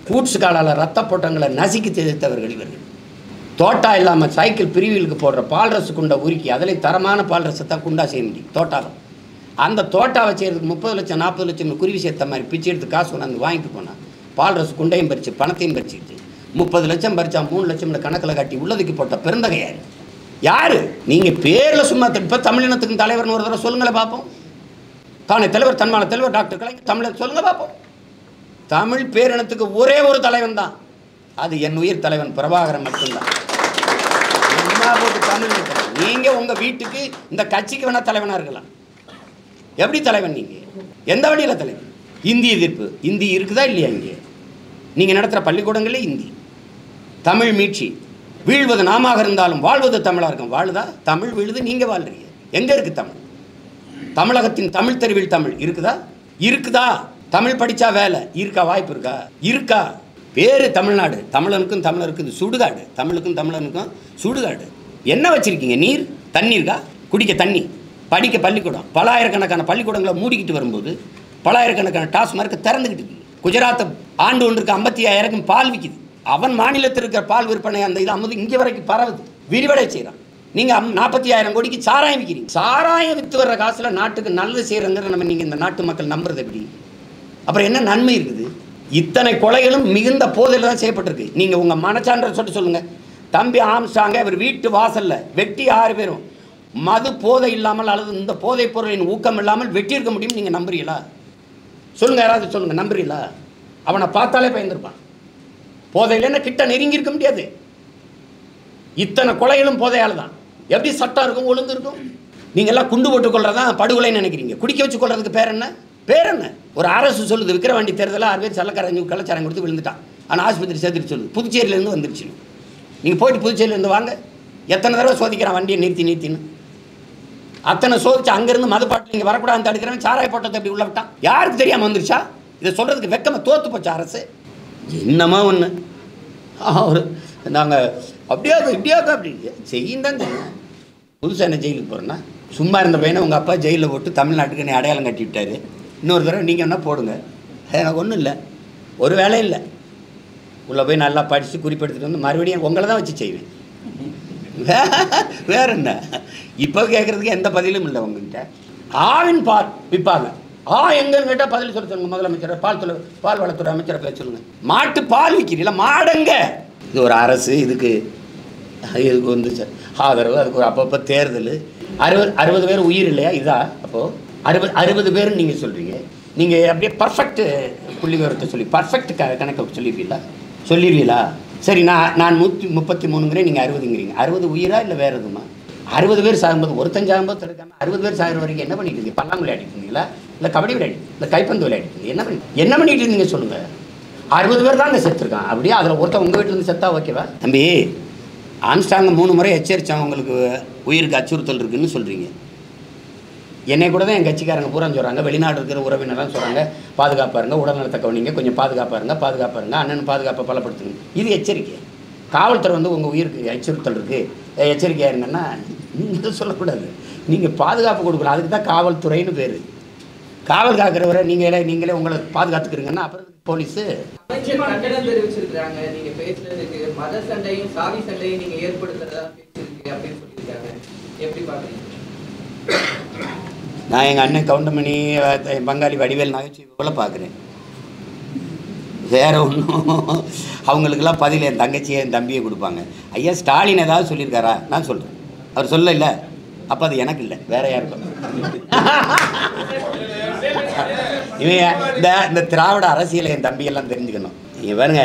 [SPEAKER 1] கூட்ஸ் காலால் ரத்த பொட்டங்களை நசுக்கி தெரிவித்தவர்கள் இவர்கள். தோட்டா இல்லாமல் சைக்கிள் பிரிவுகளுக்கு போடுற பால் ரசு குண்டை உருக்கி அதில் தரமான பால் ரசத்தை குண்டா செய்ய முடியும் தோட்டாவை. அந்த தோட்டாவை செய்கிறதுக்கு 30 லட்சம் 40 லட்சம் குருவி சேர்த்த மாதிரி பிச்சு எடுத்து காசு கொண்டாந்து வாங்கிட்டு போனால் பால் ரசு குண்டையும் பறித்து பணத்தையும் பறிச்சுக்கிட்டு 30 லட்சம் பறிச்சா 3 லட்சம் கணக்கில் காட்டி உள்ளதுக்கு போட்ட பெருந்தகை யார்? யார்? நீங்கள் பேரில் சும்மா இப்போ தமிழினத்துக்கு தலைவர்னு ஒரு தடவை சொல்லுங்களேன் பார்ப்போம். தானே தலைவர், தன்மான தலைவர் டாக்டர் கலைஞர் தமிழர் சொல்லுங்க பார்ப்போம். தமிழ் பேரினத்துக்கு ஒரே ஒரு தலைவன் தான், அது என் உயிர் தலைவன் பிரபாகரன் மட்டும்தான். போட்டு தமிழ் நீங்கள் உங்கள் வீட்டுக்கு இந்த கட்சிக்கு வேணால் தலைவனாக இருக்கலாம். எப்படி தலைவன் நீங்கள்? எந்த வழியில் தலைவன்? இந்தி எதிர்ப்பு. இந்தி இருக்குதா இல்லையா? இங்கே நீங்கள் நடத்துகிற பள்ளிக்கூடங்களே இந்தி. தமிழ் மீட்சி. வீழ்வது நாமாக இருந்தாலும் வாழ்வது தமிழாக இருக்கும். வாழுதா? தமிழ் வீழுது, நீங்கள் வாழ்றீங்க. எங்கே இருக்குது தமிழ்? தமிழகத்தின் தமிழ் தெருவில் தமிழ் இருக்குதா? இருக்குதா? தமிழ் படித்தா வேலை இருக்கா? வாய்ப்பு இருக்கா? இருக்கா? பேர் தமிழ்நாடு. தமிழனுக்கும் தமிழருக்கும் சுடுகாடு. தமிழுக்கும் தமிழனுக்கும் சுடுகாடு. என்ன வச்சுருக்கீங்க? நீர் தண்ணீர்க்கா? குடிக்க தண்ணி, படிக்க பள்ளிக்கூடம். பலாயிரக்கணக்கான பள்ளிக்கூடங்களை மூடிக்கிட்டு வரும்போது பலாயிரக்கணக்கான டாஸ்மார்க்கை திறந்துக்கிட்டு இருக்குது. குஜராத்தை ஆண்டு ஒன்றுக்கு 55,000 பால் விற்கிது. அவன் மாநிலத்தில் இருக்கிற பால் விற்பனை அந்த இது அமுது இங்கே வரைக்கும் பரவுது, விரிவடை செய்கிறான். நீங்கள் 40,000 கோடிக்கு சாராயம் விற்கிறீங்க. சாராயம் விற்று வர்ற காசில் நாட்டுக்கு நல்லது செய்கிறங்கிற நம்ம நீங்கள் இந்த நாட்டு மக்கள் நம்புறது எப்படி? அப்புறம் என்ன நன்மை இருக்குது? இத்தனை கொலைகளும் மிகுந்த போதையில் தான் செய்யப்பட்டிருக்கு. நீங்கள் உங்கள் மனச்சான்ற சொல்லுங்கள். தம்பி ஆம்ஸ்டாங்க அவர் வீட்டு வாசலில் வெட்டி 6 பேரும் மது போதை இல்லாமல் அல்லது இந்த போதைப் பொருளின் ஊக்கம் இல்லாமல் வெட்டியிருக்க முடியும். நீங்கள் நம்புறீங்களா? சொல்லுங்கள், யாராவது சொல்லுங்கள், நம்புறீங்களா? அவனை பார்த்தாலே பயந்துருப்பான். போதையிலன்னா கிட்ட நெருங்கி இருக்க முடியாது. இத்தனை கொலைகளும் போதையால் தான். எப்படி சட்டம் இருக்கும், ஒழுங்கு இருக்கும்? நீங்கள் எல்லாம் குண்டு போட்டு கொள்றதான் படுகொலைன்னு நினைக்கிறீங்க. குடிக்க வச்சு கொள்றதுக்கு பேர் என்ன? பேர் என்ன? ஒரு அரசு சொல்லுது விக்கிரவாண்டி தேர்தலில் 6 பேர் சல்லக்காரஞ்சு கள்ளச்சாரம் கொடுத்து விழுந்துட்டான், ஆனால் ஆஸ்பத்திரி சேர்த்துட்டு சொல்லுது புதுச்சேரியிலேருந்து வந்துருச்சு. நீங்கள் போயிட்டு புதுச்சேரியிலேருந்து வாங்க, எத்தனை தடவை சோதிக்கிறான் வண்டியை நிறுத்தின்னு. அத்தனை சோதிச்சு அங்கேருந்து மதுப்பாட்டில் இங்கே வரக்கூடாதுன்னு தடுக்கிறவன் சாராய போட்டத்தை எப்படி உள்ள விட்டான்? யாருக்கு தெரியாமல் வந்துருச்சா? இதை சொல்கிறதுக்கு வெக்கமாக தோற்று போச்சா அரசு? என்னமா ஒன்று ஒரு நாங்கள் அப்படியாவது இப்படியாவது அப்படி செய்யும் தான் தெரியும். புதுசாக என்ன ஜெயிலுக்கு போகிறேன்னா சும்மா இருந்த பையனை உங்கள் அப்பா ஜெயிலில் போட்டு தமிழ்நாட்டுக்கு என்னை அடையாளம் கட்டி விட்டார். இன்னொரு தடவை நீங்கள் என்ன போடுங்க, எனக்கு ஒன்றும் இல்லை, ஒரு வேலை இல்லை. உள்ளே போய் நல்லா படித்து குறிப்பெடுத்துட்டு வந்து மறுபடியும் உங்களை தான் வச்சு செய்வேன். வேற என்ன? இப்போ கேட்குறதுக்கு எந்த பதிலும் இல்லை உங்ககிட்ட. ஆவின் பால் விற்பாங்க. எங்கன்னு கேட்டால் பதில் சொல்லுங்க. முதலமைச்சர் பால் வளத்துறை அமைச்சரை பேச சொல்லுங்கள். மாட்டு பால் விற்கிறீங்களா? மாடுங்க. இது ஒரு அரசு, இதுக்கு வந்து ஆதரவு, அதுக்கு ஒரு அப்பப்போ தேர்தல். 60 பேர் உயிர் இல்லையா? இதா அப்போது 60 பேர்னு நீங்கள் சொல்கிறீங்க. நீங்கள் அப்படியே பர்ஃபெக்ட் புள்ளி விவரத்தை சொல்லி பர்ஃபெக்ட் கணக்கை சொல்லிடுவீங்களா? சரி, நான் 133ங்கிறேன், நீங்கள் 60ங்கிறீங்க. 60 உயிரா இல்லை வேறு எதுமா? 60 பேர் சாகும்போது ஒருத்தன் சாகும்போது இருக்காங்க. 60 பேர் சாகிற வரைக்கும் என்ன பண்ணிட்டு இருந்தீங்க? பல்லாங்குழி விளையாடிட்டு இருந்தீங்களா? இல்லை கபடி விளையாடி, இல்லை கைப்பந்து விளையாடிட்டு இருந்தீங்க? என்ன பண்ணிட்டு இருந்தீங்க சொல்லுங்கள். 60 பேர் தான் அங்கே செத்துருக்கான். அப்படியே அதில் ஒருத்தன் உங்கள் வீட்டிலேருந்து செத்தா ஓகேவா? தம்பி ஆம்ஸ்டாங்க 3 முறை எச்சரித்தான் உங்களுக்கு உயிருக்கு அச்சுறுத்தல் இருக்குதுன்னு சொல்கிறீங்க. என்னை கூட தான் என் கட்சிக்காரங்க பூரா சொல்கிறாங்க, வெளிநாடு இருக்கிற உறவினர்லாம் சொல்கிறாங்க, பாதுகாப்பாக இருங்க, உடல்நலத்தை கவனிங்க, கொஞ்சம் பாதுகாப்பாக இருங்க, அண்ணன் பாதுகாப்பை பலப்படுத்துங்க. இது எச்சரிக்கை. காவல்துறை வந்து உங்கள் உயிருக்கு அச்சுறுத்தல் இருக்குது, எச்சரிக்கையாக இருங்கன்னா நீங்கள் சொல்லக்கூடாது. நீங்கள் பாதுகாப்பு கொடுக்கணும். அதுக்கு தான் காவல்துறைன்னு பேர். காவல் காக்கிறவரை நீங்களே உங்களை பாதுகாத்துக்கிறீங்கன்னா அப்புறம் போலீஸு
[SPEAKER 3] தெரிவிச்சிருக்காங்க. நீங்க பேசுறதுக்கு மத சண்டையும் சாதி சண்டையும் நீங்க ஏற்படுத்துறதா பேசிருக்கு அப்படின்னு சொல்லியிருக்காங்க. எப்படி பாக்குறீங்க?
[SPEAKER 1] நான் எங்கள் அண்ணன் கவுண்டமணி பங்காளி வடிவேல் நகைச்சுவை போல பார்க்குறேன். வேற ஒன்றும் அவங்களுக்கெல்லாம் பதில் என் தங்கச்சியை என் தம்பியை கொடுப்பாங்க. ஐயா ஸ்டாலின் ஏதாவது சொல்லியிருக்காரா? நான் சொல்கிறேன். அவர் சொல்ல இல்லை, அப்போ அது எனக்கு இல்லை, வேற யாருக்கும். இந்த திராவிட அரசியலை என் தம்பியெல்லாம் தெரிஞ்சுக்கணும். இவருங்க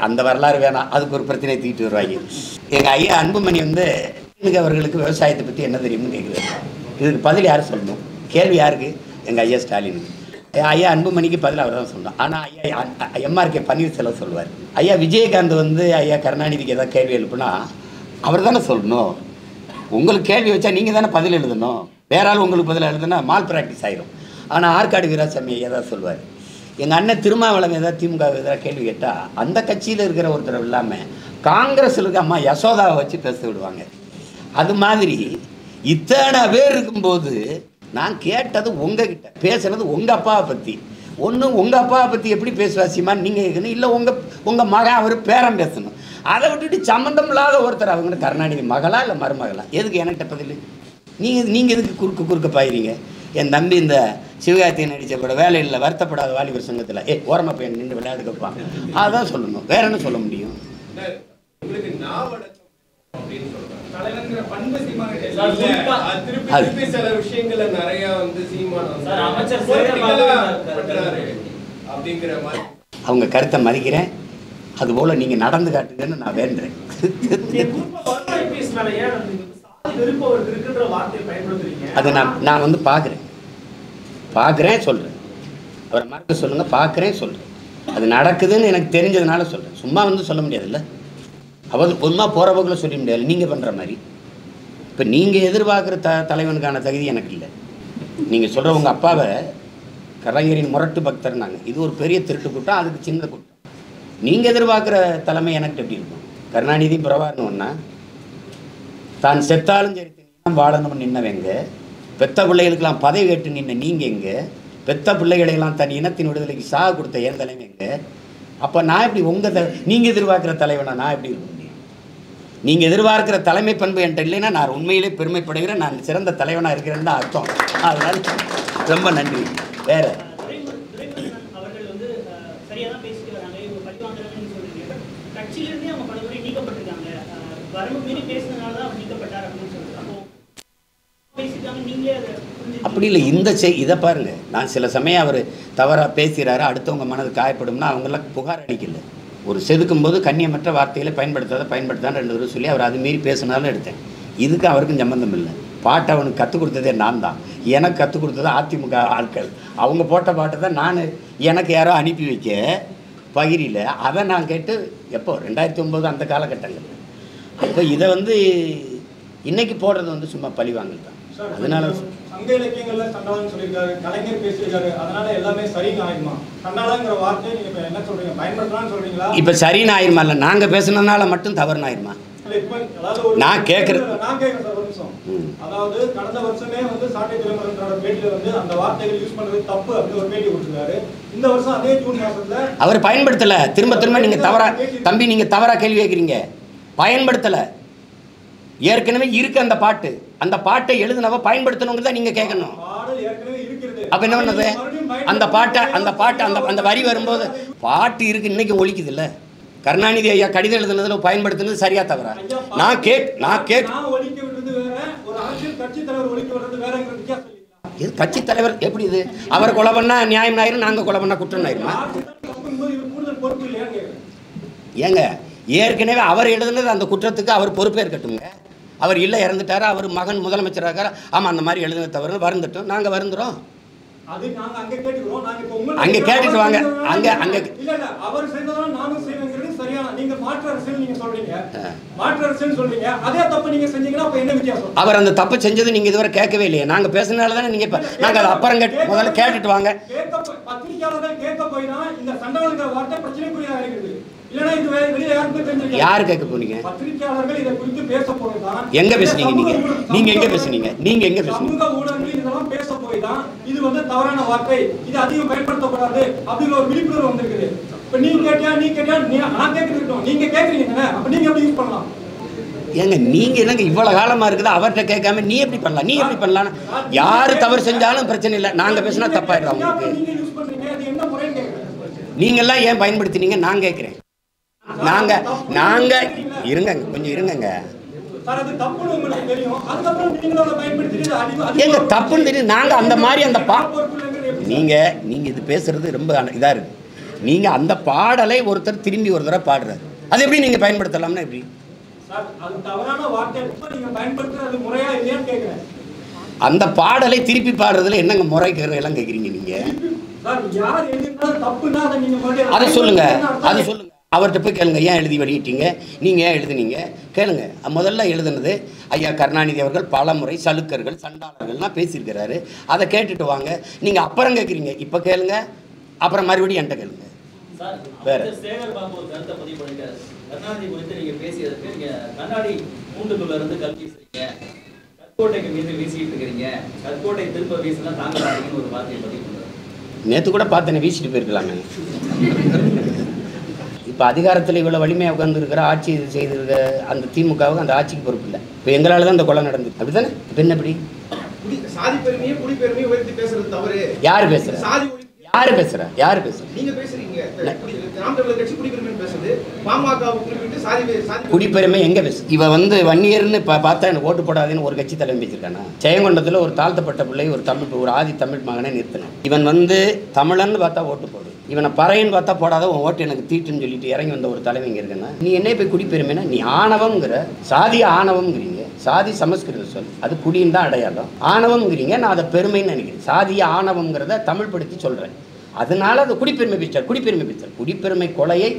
[SPEAKER 1] அந்த வரலாறு வேணாம், அதுக்கு ஒரு பிரச்சனையை தீட்டு வருவாங்க. எங்கள் ஐயா அன்புமணி வந்து அவர்களுக்கு விவசாயத்தை பற்றி என்ன தெரியும்னு கேட்குறாரு. இதுக்கு பதில் யார் சொல்லணும்? கேள்வி யாருக்கு? எங்கள் ஐயா ஸ்டாலினுக்கு. ஐயா அன்புமணிக்கு பதில் அவர் தான் சொல்லணும். ஆனால் ஐயா எம்ஆர்கே பன்னீர்செல்வம் சொல்லுவார். ஐயா விஜயகாந்த் வந்து ஐயா கருணாநிதிக்கு ஏதாவது கேள்வி எழுப்புனா அவர் தானே சொல்லணும். உங்களுக்கு கேள்வி வச்சா நீங்கள் தானே பதில் எழுதணும். வேற ஆள் உங்களுக்கு பதில் எழுதுனா மால் ப்ராக்டிஸ் ஆயிரும். ஆனால் ஆற்காடு வீராசாமி ஐயா தான் சொல்லுவார். எங்கள் அண்ணன் திருமாவளவன் ஏதாவது திமுக ஏதாவது கேள்வி கேட்டால் அந்த கட்சியில் இருக்கிற ஒருத்தர் இல்லாமல் காங்கிரஸில் இருக்க அம்மா யசோதாவை வச்சு பேச விடுவாங்க. அது மாதிரி இத்தனை பேர் இருக்கும்போது நான் கேட்டது உங்ககிட்ட, பேசுறது உங்கள் அப்பாவை பற்றி. ஒன்றும் உங்கள் அப்பாவை பற்றி எப்படி பேசுவாசிமான்னு நீங்கள் கேட்கணும், இல்லை உங்கள் மகன் அவர் பேரன் பேசணும். அதை விட்டுட்டு சம்மந்தம் இல்லாத ஒருத்தர் அவங்க கருணாநிதி மகளா இல்லை மருமகளா? எதுக்கு என்கிட்ட பதில்? நீங்கள் எதுக்கு குறுக்க பாயிறீங்க? என் தம்பி இந்த சிவகார்த்தியை நடித்த கூட வேலையில் வருத்தப்படாத வாலிபர் சங்கத்தில் ஓரமாக போய் நின்று விளையாடு கேட்பான். அதான் சொல்லணும், வேற என்ன சொல்ல முடியும்? அவங்க கருத்தை மதிக்கிறேன், அதுபோல நீங்க நடந்து காட்டுங்கன்னு நான் வேண்டுறேன். அதை நான் வந்து பார்க்குறேன் சொல்றேன். அவரை மறக்க சொல்லுங்க, பார்க்குறேன் சொல்றேன். அது நடக்குதுன்னு எனக்கு தெரிஞ்சதுனால சொல்றேன். சும்மா வந்து சொல்ல முடியாதுல்ல, அவர் பொதுமா போகிற போக்கில் சொல்ல முடியாது நீங்கள் பண்ணுற மாதிரி. இப்போ நீங்கள் எதிர்பார்க்குற தலைவனுக்கான தகுதி எனக்கு இல்லை. நீங்கள் சொல்கிற உங்கள் அப்பாவை கலைஞரின் முரட்டு பக்தர்னாங்க. இது ஒரு பெரிய திருட்டு கூட்டம், அதுக்கு சின்ன கூட்டம். நீங்கள் எதிர்பார்க்குற தலைமை எனக்கு எப்படி இருக்கும்? கருணாநிதி பிரபாகரன்னா தான் செத்தாலும் சரி வாழணும்னு நின்னவங்க, பெத்த பிள்ளைகளுக்கெல்லாம் பதவி கேட்டு நின்ன நீங்கள் எங்கே? பெத்த பிள்ளைகளையெல்லாம் தன் இனத்தின் விடுதலைக்கு சாக கொடுத்த ஏன் தலைமை எங்கே? அப்போ நான் எப்படி நீங்கள் எதிர்பார்க்குற தலைவனா நான் எப்படி இருக்க முடியும்? நீங்கள் எதிர்பார்க்குற தலைமை பண்பு என்கிட்ட இல்லைன்னா நான் உண்மையிலே பெருமைப்படுகிறேன், நான் சிறந்த தலைவனாக இருக்கிறேன்னு தான் அர்த்தம். அதனால் ரொம்ப நன்றி. வேற அப்படி இல்லை. இதை பாருங்க, நான் சில சமயம் அவர் தவறாக பேசுகிறாரு, அடுத்தவங்க மனது காயப்படும்னா அவங்களாம் புகார் அளிக்கல. ஒரு செதுக்கும் போது கண்ணியமற்ற வார்த்தைகளை பயன்படுத்தாத 2 தடவை சொல்லி அவர் அது மீறி பேசினாலும் எடுத்தேன். இதுக்கு அவருக்கும் சம்பந்தம் இல்லை. பாட்டை அவனுக்கு கற்றுக் கொடுத்ததே நான் தான். எனக்கு கற்றுக் கொடுத்தது அதிமுக ஆட்கள். அவங்க போட்ட பாட்டை தான் நான் எனக்கு யாரோ அனுப்பி வைக்க பகிரியில் அதை நான் கேட்டு எப்போ 2009 அந்த காலகட்டங்கள். அப்போ இதை வந்து இன்னைக்கு போடுறது வந்து சும்மா பழிவாங்கல் தான். அதனால
[SPEAKER 2] சங்க இலக்கியங்கள்ல சண்டாளன்னு சொல்லியிருக்காரு, கலைஞர் பேசியிருக்காரு, அதனால எல்லாமே சரின்னு ஆயிடுமா? சண்டாளங்கிற வார்த்தையை நீங்க இப்ப என்ன சொல்றீங்க, பயன்படுத்தலாம்னு சொல்றீங்களா?
[SPEAKER 1] இப்ப சரின்னு ஆயிருமா? இல்லை நாங்கள் பேசுனதுனால மட்டும் தவறுன்னு ஆயிருமா? நான் கேட்கறது
[SPEAKER 2] சார் ஒரு நிமிஷம். அதாவது கடந்த வருஷமே வந்து சாட்டை துறைமுகத்தோட பேட்டியில வந்து அந்த வார்த்தைகள் யூஸ் பண்றது தப்பு அப்படின்னு ஒரு பேட்டி கொடுத்திருக்காரு. இந்த வருஷம் அதே ஜூன் மாசத்துல
[SPEAKER 1] அவர் பயன்படுத்தல. திரும்ப நீங்க தவறா தம்பி, நீங்க தவறா கேள்வி கேட்குறீங்க. பயன்படுத்தல, ஏற்கனவே இருக்கு அந்த பாட்டை எழுதுனவ பயன்படுத்தணுங்கிறத நீங்க கேட்கணும். அப்ப என்ன பண்ணது? அந்த பாட்டை அந்த வரி வரும்போது பாட்டு இருக்கு, இன்னைக்கு ஒழிக்குது இல்ல. கருணாநிதி ஐயா கடிதம் எழுதுனதுல பயன்படுத்தினது சரியா தவறா? நான் கட்சி தலைவர் எப்படி இது? அவர் கொலை பண்ணா நியாயம் ஆயிரும், நாங்க கொலை பண்ணா குற்றம் ஆயிருமா? ஏங்க ஏற்கனவே அவர் எழுதுனது அந்த குற்றத்துக்கு அவர் பொறுப்பேற்கட்டுங்க. அவர் இல்லை, இறந்துட்டாரு, அவர் மகன் முதலமைச்சராக இருக்காரு. ஆமாம், அந்த மாதிரி எழுதுனது தவறு, வருந்துட்டோம், நாங்கள் வருந்துறோம். அங்க கேட்டுட்டு வாங்க. அவர் அந்த தப்பு செஞ்சது நீங்க இதுவரை கேட்கவே இல்லையே. நாங்க பேசினால தானே நீங்க நாங்க அதை அப்புறம் முதல்ல கேட்டுட்டு வாங்க. யாரு கேட்க போனீங்க? எங்க பேசுனீங்க? நீங்க எங்க பேசுனீங்க?
[SPEAKER 2] இது வந்து தவறான வார்த்தை, இது அதிகம் பயன்படுத்தக்கூடாது அப்படிங்கிற ஒரு விழிப்புணர்வு வந்திருக்குது. இப்ப நீங்க கேட்டியா நான் கேட்கிறோம், நீங்க கேக்குறீங்க, அப்ப நீங்க எப்படி யூஸ் பண்ணலாம்?
[SPEAKER 1] ஏங்க நீங்கள் என்னங்க இவ்வளோ காலமாக இருக்குது அவர்கிட்ட கேட்காம நீ எப்படி பண்ணலாம் யார் தவறு செஞ்சாலும் பிரச்சனை இல்லை, நாங்கள் பேசினா தப்பாயிடும் உங்களுக்கு. நீங்கள்லாம் ஏன் பயன்படுத்தினீங்க நான் கேட்குறேன். நாங்கள் கொஞ்சம் இருங்கங்க. எங்க தப்புன்னு தெரியும். நாங்கள் அந்த மாதிரி நீங்கள் இது பேசுறது ரொம்ப இதாக இருக்குது. நீங்கள் அந்த பாடலை ஒருத்தர் திரும்பி ஒரு தடவை பாடுறாரு, அது எப்படி நீங்கள் பயன்படுத்தலாம்னா எப்படி? அந்த பாடலை திருப்பி பாடுறதுல என்னங்க முறை எல்லாம் கேட்குறீங்க நீங்கள்? அதை சொல்லுங்க. அவர்கிட்ட போய் கேளுங்க, ஏன் எழுதி வெளியிட்டீங்க, நீங்கள் ஏன் எழுதுனீங்க கேளுங்க. முதல்ல எழுதுனது ஐயா கருணாநிதி அவர்கள் பல முறை சலுக்கர்கள் சண்டாளர்கள்லாம் பேசியிருக்கிறாரு, அதை கேட்டுட்டு வாங்க. நீங்கள் அப்புறம் கேட்குறீங்க, இப்போ கேளுங்க, அப்புறம் மறுபடியும் என்கிட்ட கேளுங்க. வேற
[SPEAKER 4] கருணாநிதி குறித்து நீங்க பேசியதற்கு நீங்க கண்ணாடி கூண்டுக்குள்ள இருந்து கல் வீசுறீங்க, கற்கோட்டைக்கு மீது வீசிட்டு இருக்கிறீங்க, கற்கோட்டை திரும்ப வீசினா தாங்க மாட்டீங்கன்னு ஒரு வார்த்தையை பதிவு பண்றாரு.
[SPEAKER 1] நேற்று கூட பார்த்தேன், வீசிட்டு போயிருக்கலாங்க. இப்போ அதிகாரத்தில் இவ்வளோ வலிமையாக உட்காந்துருக்கிற ஆட்சி செய்திருக்க அந்த திமுகவுக்கு அந்த ஆட்சிக்கு பொறுப்பு இல்லை. இப்போ எங்களால் தான் இந்த கொலை நடந்தது, அப்படி தானே? இப்போ என்ன எப்படி
[SPEAKER 2] சாதி பெருமையை குடி பெருமையை உயர்த்தி பேசுறது தவறு.
[SPEAKER 1] யார் பேசுகிறா? யார் பேசுகிறா? யார் பேசுகிறா?
[SPEAKER 2] நீங்க பேசுறீங்க. நாம் தமிழர் கட்சி குடிப்பெருமை பேசுது, பாமக குறிப்பிட்டு சாதி
[SPEAKER 1] குடிப்பெருமை எங்க பேசு? இவ வந்து வன்னியர்னு பார்த்தா எனக்கு ஓட்டு போடாதுன்னு ஒரு கட்சி தலைமை பேசியிருக்கானா? ஜெயங்கொண்டத்தில் ஒரு தாழ்த்தப்பட்ட பிள்ளை ஒரு ஆதி தமிழ் மகனை நிறுத்தினான். இவன் வந்து தமிழன்னு பார்த்தா ஓட்டு போடு, இவனை பறையன்னு பார்த்தா போடாத உன் ஓட்டு எனக்கு தீட்டுன்னு சொல்லிட்டு இறங்கி வந்த ஒரு தலைமை இங்கே இருக்குன்னா நீ என்ன போய் குடிப்பெருமைனா? நீ ஆணவம்ங்கிற, சாதி ஆணவம்ங்கிறீங்க. சாதி சமஸ்கிருத சொல், அது குடின்னு தான் அடையாளம். ஆணவம்ங்கிறீங்க, நான் அதை பெருமைன்னு நினைக்கிறேன். சாதிய ஆணவம்ங்கிறத தமிழ் படுத்தி சொல்கிறேன். அதனால அது குடிப்பெருமை பேச்சார். குடிப்பெருமை கொலையை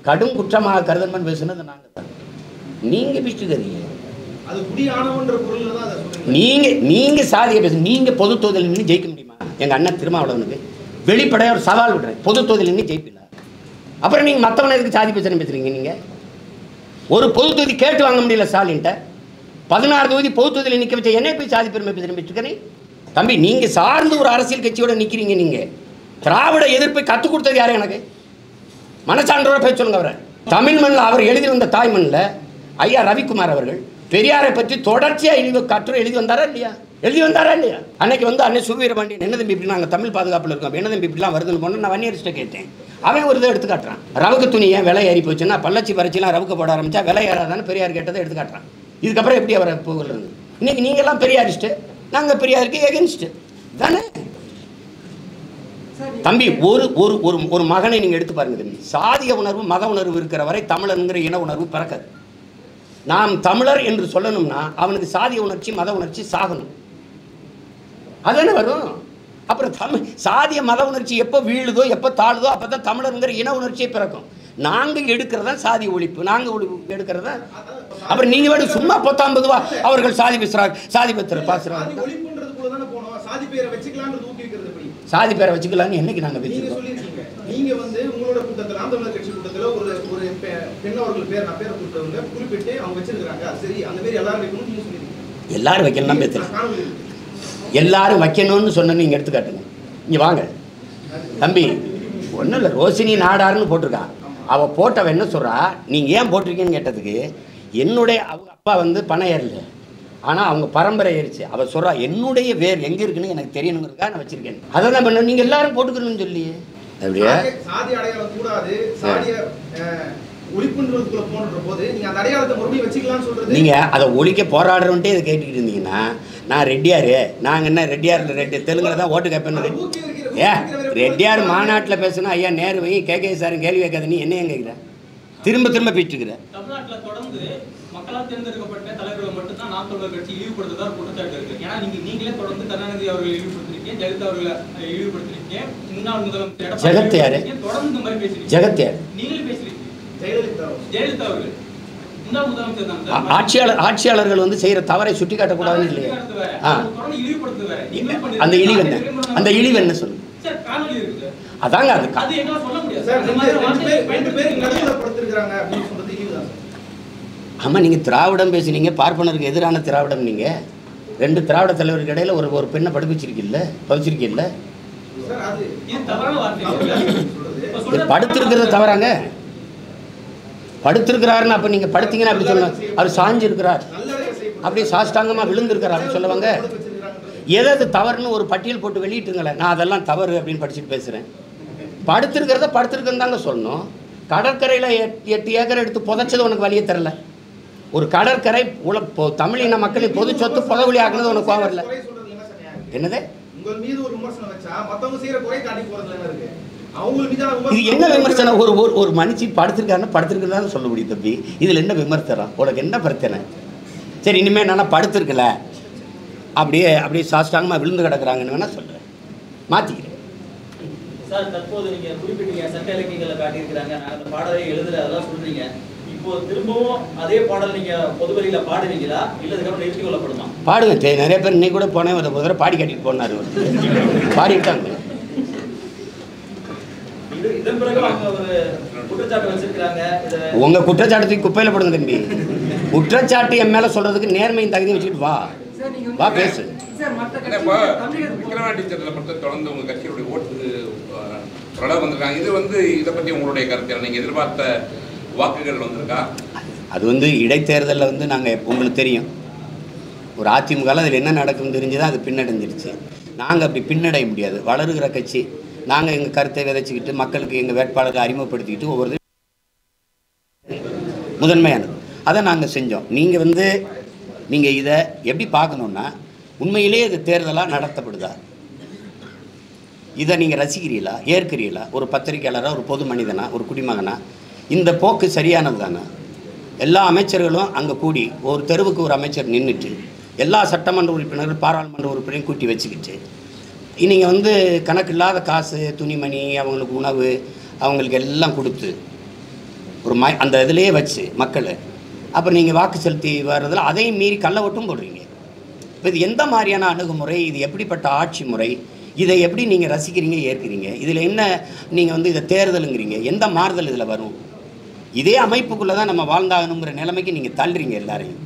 [SPEAKER 1] கடும் குற்றமாக கருதன் பேசுனது நாங்கள் தான். நீங்க பிச்சுக்கிறீங்க. நீங்க சாதியை பேச, நீங்க பொது தொகுதியில் நின்று ஜெயிக்க முடியுமா? எங்க அண்ணன் திருமாவளவனுக்கு வெளிப்படையாக ஒரு சவால் விடுறேன், பொது தொகுதியில் நின்று ஜெயிப்பில்ல. அப்புறம் நீங்க மற்றவனை எதுக்கு சாதி பிரச்சனை பேசுறீங்க? நீங்க ஒரு பொது தொகுதி கேட்டு வாங்க முடியல ஸ்டாலின்ட்ட. 16 தொகுதி பொது தொகுதியில் நிற்க வச்ச என்ன போய் சாதி பெருமை பேசுறேன்? தம்பி, நீங்க சார்ந்து ஒரு அரசியல் கட்சியோட நிற்கிறீங்க. நீங்க திராவிட எதிர்ப்பை கற்றுக் கொடுத்தது யாரு? எனக்கு மனசான்றோட பேச சொல்லுங்க. அவரை தமிழ் மண்ணில் அவர் எழுதி வந்த தாய் மண்ணில் ஐயா ரவிக்குமார் அவர்கள் பெரியாரை பற்றி தொடர்ச்சியாக கட்டுரை எழுதி வந்தாரா இல்லையா? அன்னைக்கு வந்து அன்னை சுவீரபாண்டியன் என்ன தம்பி இப்படி நாங்கள் தமிழ் பாதுகாப்பில் இருக்கோம், என்ன தம்பி இப்படிலாம் வருதுன்னு போனால் நான் வன்னியர்கிட்ட கேட்டேன். அவன் ஒரு இதை எடுத்து காட்டுறான். ரவுக்கு துணி ஏன் விலை ஏறி போச்சுன்னா பள்ளச்சி பறிச்சிலாம் ரவுக்க போட ஆரம்பிச்சா விலை ஏறாதான்னு பெரியார் கேட்டதை எடுத்து காட்டுறான். இதுக்கப்புறம் எப்படி அவரை போகிறது? இன்னைக்கு நீங்கள்லாம் பெரியாரிஸ்ட்டு, நாங்கள் பெரியாருக்கு எகென்ஸ்ட்டு தானே தம்பி. ஒரு மகனை நீங்கள் எடுத்து பாருங்க தம்பி. சாதிய உணர்வு மத உணர்வு இருக்கிற வரை தமிழனுங்கிற இன உணர்வு பிறக்காது. நாம் தமிழர் என்று சொல்லணும்னா அவனுக்கு சாதிய உணர்ச்சி மத உணர்ச்சி சாகணும், அதுதானே வரும். அப்புறம் சாதிய மத உணர்ச்சி எப்போ வீழுதோ எப்போ தாழுதோ அப்போ தான் தமிழருங்கிற இன உணர்ச்சியை பிறக்கும். நாங்கள் எடுக்கிறதா சாதி ஒழிப்பு, நாங்கள் எடுக்கிறதா. அப்புறம் நீங்கள் வேணும் சும்மா 19 ரூபா அவர்கள் சாதி பேசுகிறாங்க, சாதி பேசுகிறாங்க. சாதி பேரை வச்சுக்கலாம்னு என்னைக்கு நாங்கள் பேசிக்கிறோம்?
[SPEAKER 2] நீங்க வந்து உங்களோட கூட்டத்தில் நாம் தமிழர் கட்சி கூட்டத்தில் ஒரு பெண் அவர்கள் பேரை கூப்பிட்டவங்க குறிப்பிட்டு அவங்க வச்சிருக்காங்க. சரி, அந்த பேர் எல்லாரும் வைக்கணும்னு நீங்க சொல்லிருக்கீங்க.
[SPEAKER 1] எல்லாரும் வைக்கணும் பேசுறேன். எல்லாரும் வைக்கணும்னு சொன்ன நீங்க எடுத்துக்காட்டுங்க. இங்க வாங்க தம்பி, ஒன்றும் இல்லை, ரோஷினி நாடாருன்னு போட்டிருக்கான். அவள் போட்டவன் என்ன சொல்கிறா, நீங்கள் ஏன் போட்டிருக்கீன்னு கேட்டதுக்கு அவங்க அப்பா வந்து பணம் ஏறல, ஆனால் அவங்க பரம்பரை ஏறிச்சு. அவள் சொல்கிறா என்னுடைய வேர் எங்கே இருக்குன்னு எனக்கு தெரியணுங்கிறதுக்காக நான் வச்சுருக்கேன். அதெல்லாம் பண்ண நீங்கள் எல்லாரும் போட்டுக்கணும்னு சொல்லி அப்படியே
[SPEAKER 2] சாதி அடையாளம் கூடாது, சாதிய ஒழிப்புன்றதுக்குள்ள போன்ற போது நீங்கள் அந்த அடையாளத்தை மறுபடியும் வச்சுக்கலாம்னு சொல்கிறது. நீங்கள்
[SPEAKER 1] அதை ஒழிக்க போராடுறவன்ட்டே இதை கேட்டுக்கிட்டு இருந்தீங்கன்னா நான் ரெட்டியாரு, நாங்கள் என்ன ரெட்டியார் தெலுங்குல தான் ஓட்டு கேட்பேன்னு. ரெட்டியார் மாநாட்டில் பேசுனா ஐயா நேருவையும் கேகே சாரும் கேள்வி கேட்காத, நீ என்ன கேட்குற? திரும்ப பேசிட்டுக்கிற.
[SPEAKER 4] தமிழ்நாட்டில் தொடர்ந்து மக்களால் தேர்ந்தெடுக்கப்பட்ட தலைவர்கள் மட்டும்தான் நாம் தமிழர் கட்சி இழிவுபடுத்துறதா குற்றச்சாட்டு இருக்கு. ஏன்னா நீங்களே தொடர்ந்து கருணாநிதி அவர்களை இழிவுபடுத்திருக்கீங்க, ஜெயலலிதா அவர்களை இழிவுபடுத்திருக்கீங்க, முன்னாள் முதலமைச்சர்
[SPEAKER 1] ஜெகத்யார்
[SPEAKER 4] தொடர்ந்து இந்த மாதிரி பேசுறீங்க.
[SPEAKER 1] ஜெகத்யார்
[SPEAKER 4] நீங்களே பேசுறீங்க. ஜெயலலிதா அவர்கள் முன்னாள் முதலமைச்சர் தான்.
[SPEAKER 1] ஆட்சியாளர்கள் வந்து செய்யற தவறை சுட்டி காட்டக்கூடாதுன்னு இல்லையா? அந்த இழிவு என்ன, அந்த இழிவு என்ன சொல்லு. அதாங்க அது ஆமா. நீங்க திராவிடம் பேசுனீங்க, பார்ப்பனருக்கு எதிரான திராவிடம். நீங்க 2 திராவிட தலைவருக்கு இடையில ஒரு பெண்ணை பதிச்சிருக்கீல்ல. படுத்திருக்கிறது தவறாங்க. படுத்திருக்கிறாருன்னு அப்போ நீங்கள் படுத்தீங்கன்னா அப்படி சொல்லுவாங்க. அவர் சாஞ்சிருக்கிறார், அப்படியே சாஷ்டாங்கமாக விழுந்திருக்கிறார் அப்படி சொல்லுவாங்க. எதாவது தவறுன்னு ஒரு பட்டியல் போட்டு வெளியிட்டுங்களேன். நான் அதெல்லாம் தவறு அப்படின்னு படிச்சுட்டு பேசுகிறேன். படுத்திருக்கிறத படுத்திருக்குன்னு தாங்க சொல்லணும். கடற்கரையில் 8 ஏக்கர் எடுத்து புதைச்சது உனக்கு வழியே தரல. ஒரு கடற்கரை தமிழின மக்களின் பொது சொத்து புதவழி ஆக்குனது உனக்கு கோவம் வரல. என்னது
[SPEAKER 2] உங்கள் மீது ஒரு விமர்சனம் வச்சா மத்தவங்க செய்யற குறை காட்டி போறதுல என்ன இருக்கு? அவங்க மீதான
[SPEAKER 1] இது என்ன விமர்சனம்? ஒரு மனுஷி படுத்திருக்காருன்னு படுத்திருக்கிறதான்னு சொல்ல முடியும் தம்பி. இதில் என்ன விமர்சனம்? உனக்கு என்ன பிரச்சனை? சரி, இனிமேல் என்னன்னா படுத்திருக்கல, அப்படியே சாஸ்டாங்கமாக விழுந்து கிடக்குறாங்கன்னு வேணா சொல்கிறேன், மாற்றிக்கிறேன்.
[SPEAKER 5] சார், தற்போது நீங்க குறிப்பிட்டீங்க சட்ட இலக்கியங்களை காட்டியிருக்கிறாங்க, நான் அந்த பாடலை எழுதுற அதெல்லாம் சொல்றீங்க. இப்போ திரும்பவும் அதே பாடல் நீங்க பொதுவெளியில பாடுவீங்களா இல்ல அதுக்கப்புறம் நிறுத்தி கொள்ளப்படுமா?
[SPEAKER 1] பாடுவேன். நிறைய பேர் இன்னைக்கு கூட போனேன், ஒரு தடவை பாடி கட்டிட்டு போனார், பாடிட்டாங்க.
[SPEAKER 5] இதன் பிறகு அவங்க ஒரு குற்றச்சாட்டு வச்சிருக்காங்க.
[SPEAKER 1] உங்க குற்றச்சாட்டுக்கு குப்பையில போடுங்க தம்பி. குற்றச்சாட்டு என் மேல சொல்றதுக்கு நேர்மையின் தகுதி வச்சுக்கிட்டு வா பேசு.
[SPEAKER 6] விக்கிரவாண்டி தேர்தலில் மட்டும் தொடர்ந்து உங்க கட்சியுடைய ஓட்டு வந்திருக்காங்க. இது இதை பத்தி உங்களுடைய கருத்து, நீங்க எதிர்பார்த்த வாக்குகள் வந்திருக்கா?
[SPEAKER 1] அது இடைத்தேர்தலில் நாங்கள் உங்களுக்கு தெரியும், ஒரு அதிமுக அதில் என்ன நடக்கும்னு தெரிஞ்சுதான் அது பின்னடைஞ்சிருச்சு. நாங்கள் அப்படி பின்னடைய முடியாது. வளருகிற கட்சி, நாங்கள் எங்கள் கருத்தை விதைச்சிக்கிட்டு மக்களுக்கு எங்கள் வேட்பாளரை அறிமுகப்படுத்திக்கிட்டு ஒவ்வொரு முதன்மையானது அதை நாங்கள் செஞ்சோம். நீங்கள் இதை எப்படி பார்க்கணுன்னா, உண்மையிலேயே இது தேர்தலாக நடத்தப்படுதா, இதை நீங்கள் ரசிக்கிறீங்களா, ஏற்கிறீங்களா? ஒரு பத்திரிகையாளராக, ஒரு பொது மனிதனா, ஒரு குடிமகனா இந்த போக்கு சரியானது தானே? எல்லா அமைச்சர்களும் அங்கே கூடி ஒரு தெருவுக்கு ஒரு அமைச்சர் நின்றுட்டு எல்லா சட்டமன்ற உறுப்பினர்கள் பாராளுமன்ற உறுப்பினரையும் கூட்டி வச்சுக்கிட்டு நீங்கள் கணக்கில்லாத காசு, துணிமணி, அவங்களுக்கு உணவு, அவங்களுக்கு எல்லாம் கொடுத்து ஒரு அந்த இதிலே வச்சு மக்களை அப்புறம் நீங்கள் வாக்கு செலுத்தி வர்றதில் அதையும் மீறி கள்ள ஓட்டும் போடுறீங்க. இப்போ இது எந்த மாதிரியான அணுகுமுறை? இது எப்படிப்பட்ட ஆட்சி முறை? இதை எப்படி நீங்கள் ரசிக்கிறீங்க, ஏற்கிறீங்க? இதில் என்ன நீங்கள் இதை தேர்தலுங்கிறீங்க? எந்த மாறுதல் இதில் வரும்? இதே அமைப்புக்குள்ளே தான் நம்ம வாழ்ந்தாகணுங்கிற நிலைமைக்கு நீங்கள் தள்ளுறீங்க எல்லாரையும்.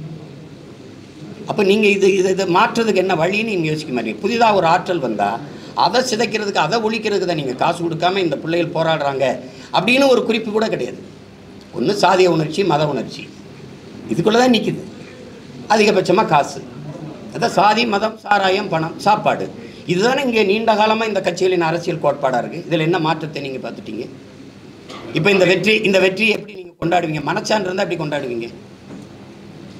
[SPEAKER 1] அப்போ நீங்கள் இதை மாற்றுறதுக்கு என்ன வழின்னு நீங்கள் யோசிக்க மாட்டீங்க. புதிதாக ஒரு ஆற்றல் வந்தால் அதை சிதைக்கிறதுக்கு, அதை ஒழிக்கிறதுக்கு தான் நீங்கள் காசு கொடுக்காம இந்த பிள்ளைகள் போராடுறாங்க அப்படின்னு ஒரு குறிப்பு கூட கிடையாது. ஒன்று சாதிய உணர்ச்சி, மத உணர்ச்சி, இதுக்குள்ளே தான் நிற்கிது. அதிகபட்சமாக காசு, அதான் சாதி, மதம், சாராயம், பணம், சாப்பாடு. இதுதானே இங்கே நீண்ட காலமாக இந்த கட்சிகளின் அரசியல் கோட்பாடாக இருக்குது. இதில் என்ன மாற்றத்தை நீங்கள் பார்த்துட்டீங்க? இப்போ இந்த வெற்றி எப்படி நீங்கள் கொண்டாடுவீங்க? மனச்சான்று இருந்தால் எப்படி கொண்டாடுவீங்க?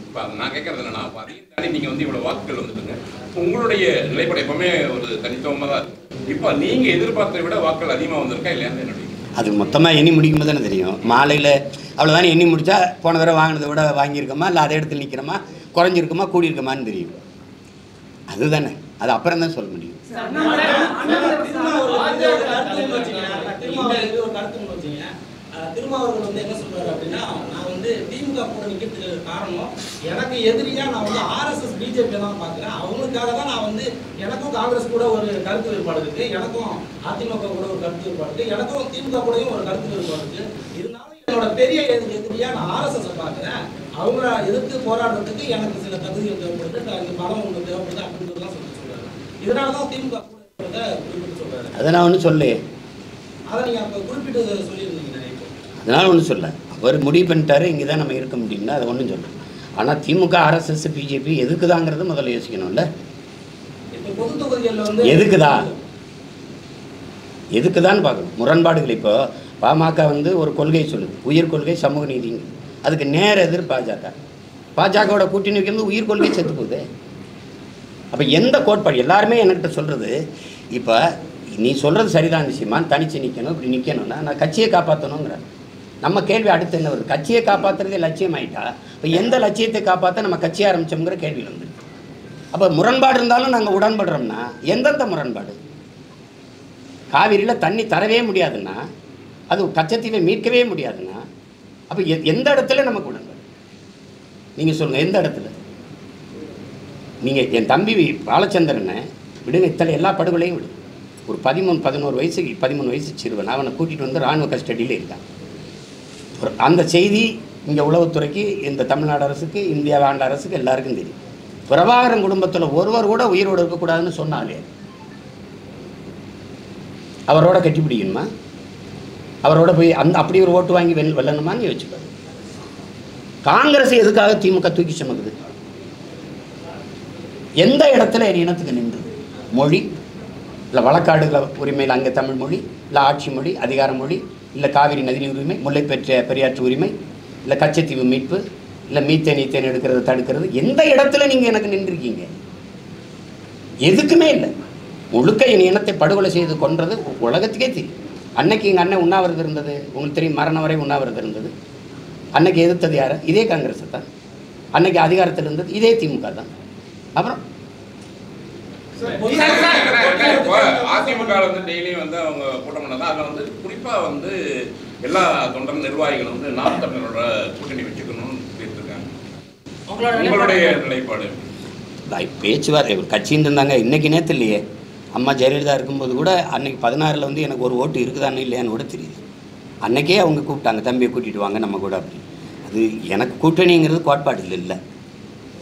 [SPEAKER 6] இப்போ நான் கேட்கறது என்னன்னா, அதையும் தாண்டி நீங்கள் இவ்வளோ வாக்குகள் வந்துட்டுங்க, உங்களுடைய நிலைப்படை எப்பவுமே ஒரு தனித்துவமாக தான் இருக்குது. இப்போ நீங்கள் எதிர்பார்த்ததை விட வாக்குகள் அதிகமாக வந்திருக்கா இல்லையான்னு என்னுடைய
[SPEAKER 1] அது மொத்தமாக எண்ணி முடிக்கும் போது தானே தெரியும். மாலையில் அவ்வளோதானே எண்ணி முடித்தா போன தடவை வாங்கினதை விட வாங்கியிருக்கோமா, இல்லை அதே இடத்துல நிற்கிறோமா, குறைஞ்சிருக்குமா, கூடியிருக்குமான்னு தெரியும். அதுதானே, அது அப்புறம் தான் சொல்ல முடியும்.
[SPEAKER 7] திருமாவர்கள் என்ன சொல்றாரு அப்படின்னா, நான் திமுக கூட நிக்கிறதுக்கு காரணம், எனக்கு எதிரியா நான் RSS பிஜேபி தான் பாக்குறேன். அவங்களுக்காக தான் நான் எனக்கும் காங்கிரஸ் கூட ஒரு கருத்து வேறுபாடு இருக்கு, எனக்கும் அதிமுக கூட ஒரு கருத்து வேறுபாடு இருக்கு, எனக்கும் திமுக கூடயும் ஒரு கருத்து வேறுபாடு இருக்கு. இருந்தாலும் என்னோட பெரிய எதிரியா நான் RSS பாக்குறேன். அவங்கள எதிர்த்து போராடுறதுக்கு எனக்கு சில தகுதிகள் தேவைப்படுது, பலம் ஒன்று தேவைப்படுது அப்படின்றதுலாம் சொல்றாரு. இதனாலதான் திமுக கூட குறிப்பிட்டு சொல்றாரு.
[SPEAKER 1] அதை நான் ஒன்றும் சொல்லு,
[SPEAKER 7] அதை நீங்க அப்ப குறிப்பிட்டு சொல்லியிருந்தீங்க.
[SPEAKER 1] அதனால் ஒன்றும் சொல்ல, அவர் முடிவு பண்ணிட்டாரு இங்கே தான் நம்ம இருக்க முடியும்னா அதை ஒன்றும் சொல்கிறேன். ஆனால் திமுக, RSS, பிஜேபி எதுக்குதாங்கிறது முதல்ல யோசிக்கணும்ல. எதுக்குதான்னு பார்க்கணும். முரண்பாடுகள் இப்போ பாமக ஒரு கொள்கை சொல்லுது, உயிர் கொள்கை, சமூக நீதிங்க. அதுக்கு நேர எதிர் பாஜகவோட கூட்டணி வைக்கிறது உயிர் கொள்கை செத்து போகுது. அப்போ எந்த கோட்பாடு எல்லாருமே என்கிட்ட சொல்கிறது, இப்போ நீ சொல்கிறது சரிதான் விஷயமான்னு தனித்து நிற்கணும், இப்படி நிற்கணும்னா நான் கட்சியை காப்பாற்றணுங்கிற நம்ம கேள்வி அடுத்து என்ன வருது? கட்சியை காப்பாற்றுறதே லட்சியம் ஆகிட்டா இப்போ எந்த லட்சியத்தை காப்பாற்ற நம்ம கட்சியை ஆரம்பித்தோங்கிற கேள்வி வந்து. அப்போ முரண்பாடு இருந்தாலும் நாங்கள் உடன்படுறோம்னா எந்தெந்த முரண்பாடு? காவிரியில் தண்ணி தரவே முடியாதுன்னா, அது கச்சத்தீவை மீட்கவே முடியாதுன்னா, அப்போ எந்த இடத்துல நமக்கு உடன்பாடு? நீங்கள் சொல்லுங்கள், எந்த இடத்துல? நீங்கள் என் தம்பி பாலச்சந்திரனை விடுங்க, இத்தனை எல்லா படுகொலையும் விடு. ஒரு 13 வயசு சிறுவன், அவனை கூட்டிகிட்டு இராணுவ கஸ்டடியில் இருக்கான். அந்த செய்தி இங்கே உளவுத்துறைக்கு, இந்த தமிழ்நாடு அரசுக்கு, இந்தியா ஆண்ட அரசுக்கு எல்லாருக்கும் தெரியும். பிரபாகரன் குடும்பத்தில் ஒருவர் கூட உயிரோடு இருக்கக்கூடாதுன்னு சொன்னாலே அவரோட கட்டி பிடிக்கணுமா? அவரோட போய் அப்படி ஒரு ஓட்டு வாங்கி வெல்லணுமான்னு யோசிச்சுப்பாரு. காங்கிரஸ் எதுக்காக திமுக தூக்கி சுமக்குது? எந்த இடத்துல என் இனத்துக்கு நின்று? மொழி இல்லை வழக்காடுகள உரிமையில் அங்கே தமிழ் மொழி, இல்லை ஆட்சி மொழி, அதிகார மொழி, இல்லை காவிரி நதிநீர் உரிமை, முல்லை பெரியாற்று உரிமை, இல்லை கச்சத்தீவு மீட்பு, இல்லை மீத்தேன் ஈத்தேன் எடுக்கிறது தடுக்கிறது, எந்த இடத்துல நீங்கள் எனக்கு நின்றுருக்கீங்க? எதுக்குமே இல்லை. முழுக்க என் இனத்தை படுகொலை செய்து கொன்றது உலகத்துக்கே தெரியும். அன்னைக்கு எங்கள் அண்ணன் உண்ணாவிரதம் இருந்தது, உங்களுக்கு தெரியும், மரணம் வரை உண்ணாவிரதம் இருந்தது. அன்னைக்கு எதிர்த்தது யார்? இதே காங்கிரஸ் தான். அன்னைக்கு அதிகாரத்தில் இருந்தது இதே திமுக தான். அப்புறம்
[SPEAKER 6] அதிமுக வந்து டெய்லியும் வந்து அவங்க கூட்டம் பண்ணதான் அதில் வந்து குறிப்பாக வந்து எல்லா தொண்டர் நிர்வாகிகளும் வந்து நாம் தமிழரோட கூட்டணி வச்சுக்கணும்னு சொல்லியிருக்காங்க. உங்களுடைய நிலைப்பாடு?
[SPEAKER 1] பேச்சுவார்த்தை கட்சின்னு இருந்தாங்க. இன்னைக்கு நேற்று இல்லையே, அம்மா ஜெயலலிதா இருக்கும்போது கூட அன்னைக்கு 16 வந்து எனக்கு ஒரு ஓட்டு இருக்குதான்னு இல்லையான்னு கூட தெரியுது. அன்னைக்கே அவங்க கூப்பிட்டாங்க, தம்பியை கூட்டிகிட்டு வாங்க நம்ம கூட அப்படி. அது எனக்கு கூட்டணிங்கிறது கோட்பாடு இல்லை.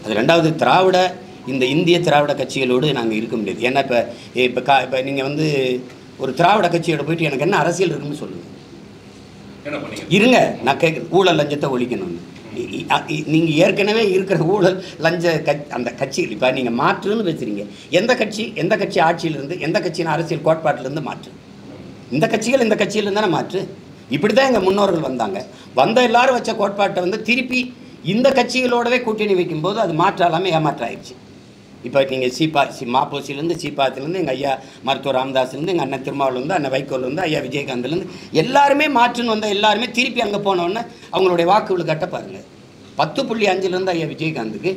[SPEAKER 1] அது ரெண்டாவது, திராவிட இந்த இந்திய திராவிட கட்சிகளோடு நாங்கள் இருக்க முடியாது. ஏன்னா இப்போ நீங்கள் வந்து ஒரு திராவிட கட்சியோட போயிட்டு எனக்கு என்ன அரசியல் இருக்குன்னு சொல்லுங்கள். இருங்க, நான் கேட்குறேன், ஊழல் லஞ்சத்தை ஒழிக்கணும்னு. நீங்கள் ஏற்கனவே இருக்கிற ஊழல் லஞ்ச அந்த கட்சிகள் இப்போ நீங்கள் மாற்றுன்னு பேசுகிறீங்க. எந்த கட்சி ஆட்சியிலிருந்து, எந்த கட்சியின் அரசியல் கோட்பாட்டிலேருந்து மாற்று? இந்த கட்சியிலேருந்து தானே மாற்று. இப்படி தான் எங்கள் முன்னோர்கள் வந்த எல்லாரும் வச்ச கோட்பாட்டை வந்து திருப்பி இந்த கட்சிகளோடவே கூட்டணி வைக்கும்போது அது மாற்றாலாமல் ஏமாற்றாயிடுச்சு. இப்போ நீங்கள் மாப்போசிலேருந்து சீப்பாத்திலேருந்து எங்கள் ஐயா மருத்துவர் ராமதாஸ்லேருந்து எங்கள் அண்ணன் திருமாவளவுலேருந்து அண்ணன் வைகோலேருந்து ஐயா விஜயகாந்த்லேருந்து எல்லாருமே மாற்றுன்னு வந்தால் எல்லாருமே திருப்பி அங்கே போனோன்னே அவங்களுடைய வாக்குகள் கட்ட பாருங்கள். 10.5 ஐயா விஜயகாந்துக்கு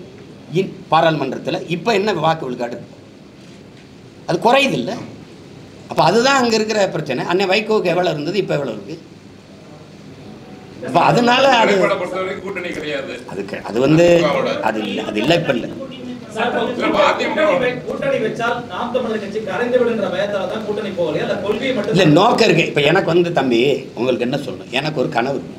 [SPEAKER 1] பாராளுமன்றத்தில் இப்போ என்ன வாக்குகள் காட்டுது? அது குறையுது இல்லை? அப்போ அதுதான் அங்கே இருக்கிற பிரச்சனை. அண்ணன் வைகோவுக்கு எவ்வளோ இருந்தது, இப்போ எவ்வளோ இருக்குது? அப்போ அதனால அது
[SPEAKER 6] கூட்டணி கிடையாது.
[SPEAKER 1] அது வந்து அது இல்லை இப்போ இல்லை. இல்லை நோக்கம் இருக்கு. இப்போ எனக்கு வந்து தம்பி உங்களுக்கு என்ன சொல்லணும், எனக்கு ஒரு கனவு இருக்கு.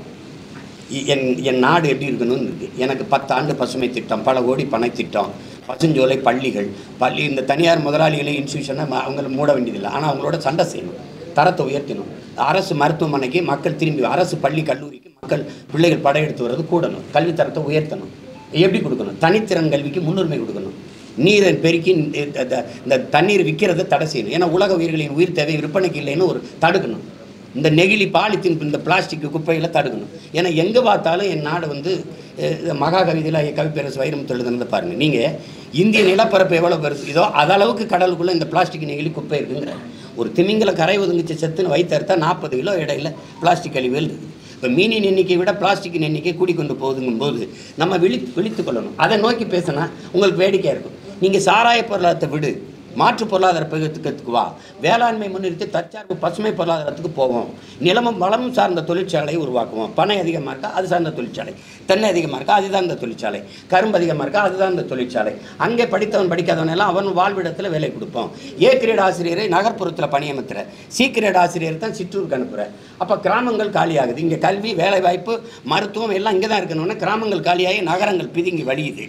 [SPEAKER 1] என் நாடு எப்படி இருக்கணும்னு இருக்குது. எனக்கு 10 ஆண்டு பசுமை திட்டம், பல கோடி பனை திட்டம், பசுஞ்சோலை, பள்ளி இந்த தனியார் முதலாளிகளை இன்ஸ்டியூஷனை அவங்கள மூட வேண்டியதில்லை. ஆனால் அவங்களோட சண்டை செய்யணும், தரத்தை உயர்த்தணும். அரசு மருத்துவமனைக்கு மக்கள் திரும்பி, அரசு பள்ளி கல்லூரிக்கு மக்கள் பிள்ளைகள் படையெடுத்து வர்றது கூடணும். கல்வித்தரத்தை உயர்த்தணும். எப்படி கொடுக்கணும்? தனித்திறன் கல்விக்கு முன்னுரிமை கொடுக்கணும். நீரை பெருக்கி இந்த தண்ணீர் விற்கிறத தடை செய்யணும். ஏன்னா உலக உயிர்களின் உயிர் தேவை விற்பனைக்கு இல்லைன்னு ஒரு தடுக்கணும். இந்த நெகிழி பாலித்தீன் இந்த பிளாஸ்டிக் குப்பைகளை தடுக்கணும். ஏன்னா எங்கே பார்த்தாலும் என் நாடு வந்து மகா கவிதையில் கவிப்பேரசு வைரமுத்து எழுதுனதை பாருங்கள். நீங்கள் இந்திய நிலப்பரப்பு எவ்வளோ பெருசு இதோ அதளவுக்கு கடலுக்குள்ளே இந்த பிளாஸ்டிக் நெகிழி குப்பை இருக்குங்கிற. ஒரு திமிங்கல கரை ஒதுங்கிச்சு செத்துன்னு வைத்தறுத்தா 40 கிலோ இடையில பிளாஸ்டிக் கழிவுகள் இருக்குது. இப்போ மீனின் எண்ணிக்கை விட பிளாஸ்டிக்கின் எண்ணிக்கை கூடிக்கொண்டு போகுதுங்கும்போது நம்ம விழித்து கொள்ளணும். அதை நோக்கி பேசினா உங்களுக்கு வேடிக்கையாக இருக்கும். நீங்கள் சாராய பொருளாதாரத்தை விடு, மாற்று பொருளாதார பெருக்கத்துக்கு வா, வேளாண்மை முன்னிறுத்தி தற்சார்பு பசுமை பொருளாதாரத்துக்கு போவோம், நிலமும் வளமும் சார்ந்த தொழிற்சாலையை உருவாக்குவோம். பனை அதிகமாக இருக்கா அது சார்ந்த தொழிற்சாலை, தென்னை அதிகமாக இருக்கா அதுதான் இந்த தொழிற்சாலை, கரும்பு அதிகமாக இருக்கா அதுதான் இந்த தொழிற்சாலை. அங்கே படித்தவன் படிக்காதவன் எல்லாம் அவன் வாழ்விடத்தில் வேலை கொடுப்போம். ஏ கிரேட் ஆசிரியரை நகர்ப்புறத்தில் பணியமர்த்துற, சி கிரேட் ஆசிரியர் தான் சிற்றூருக்கு அனுப்புகிற. அப்போ கிராமங்கள் காலியாகுது. இங்கே கல்வி, வேலைவாய்ப்பு, மருத்துவம் எல்லாம் இங்கே தான் இருக்கணும்னா கிராமங்கள் காலியாகி நகரங்கள் பிதுங்கி வழியுது.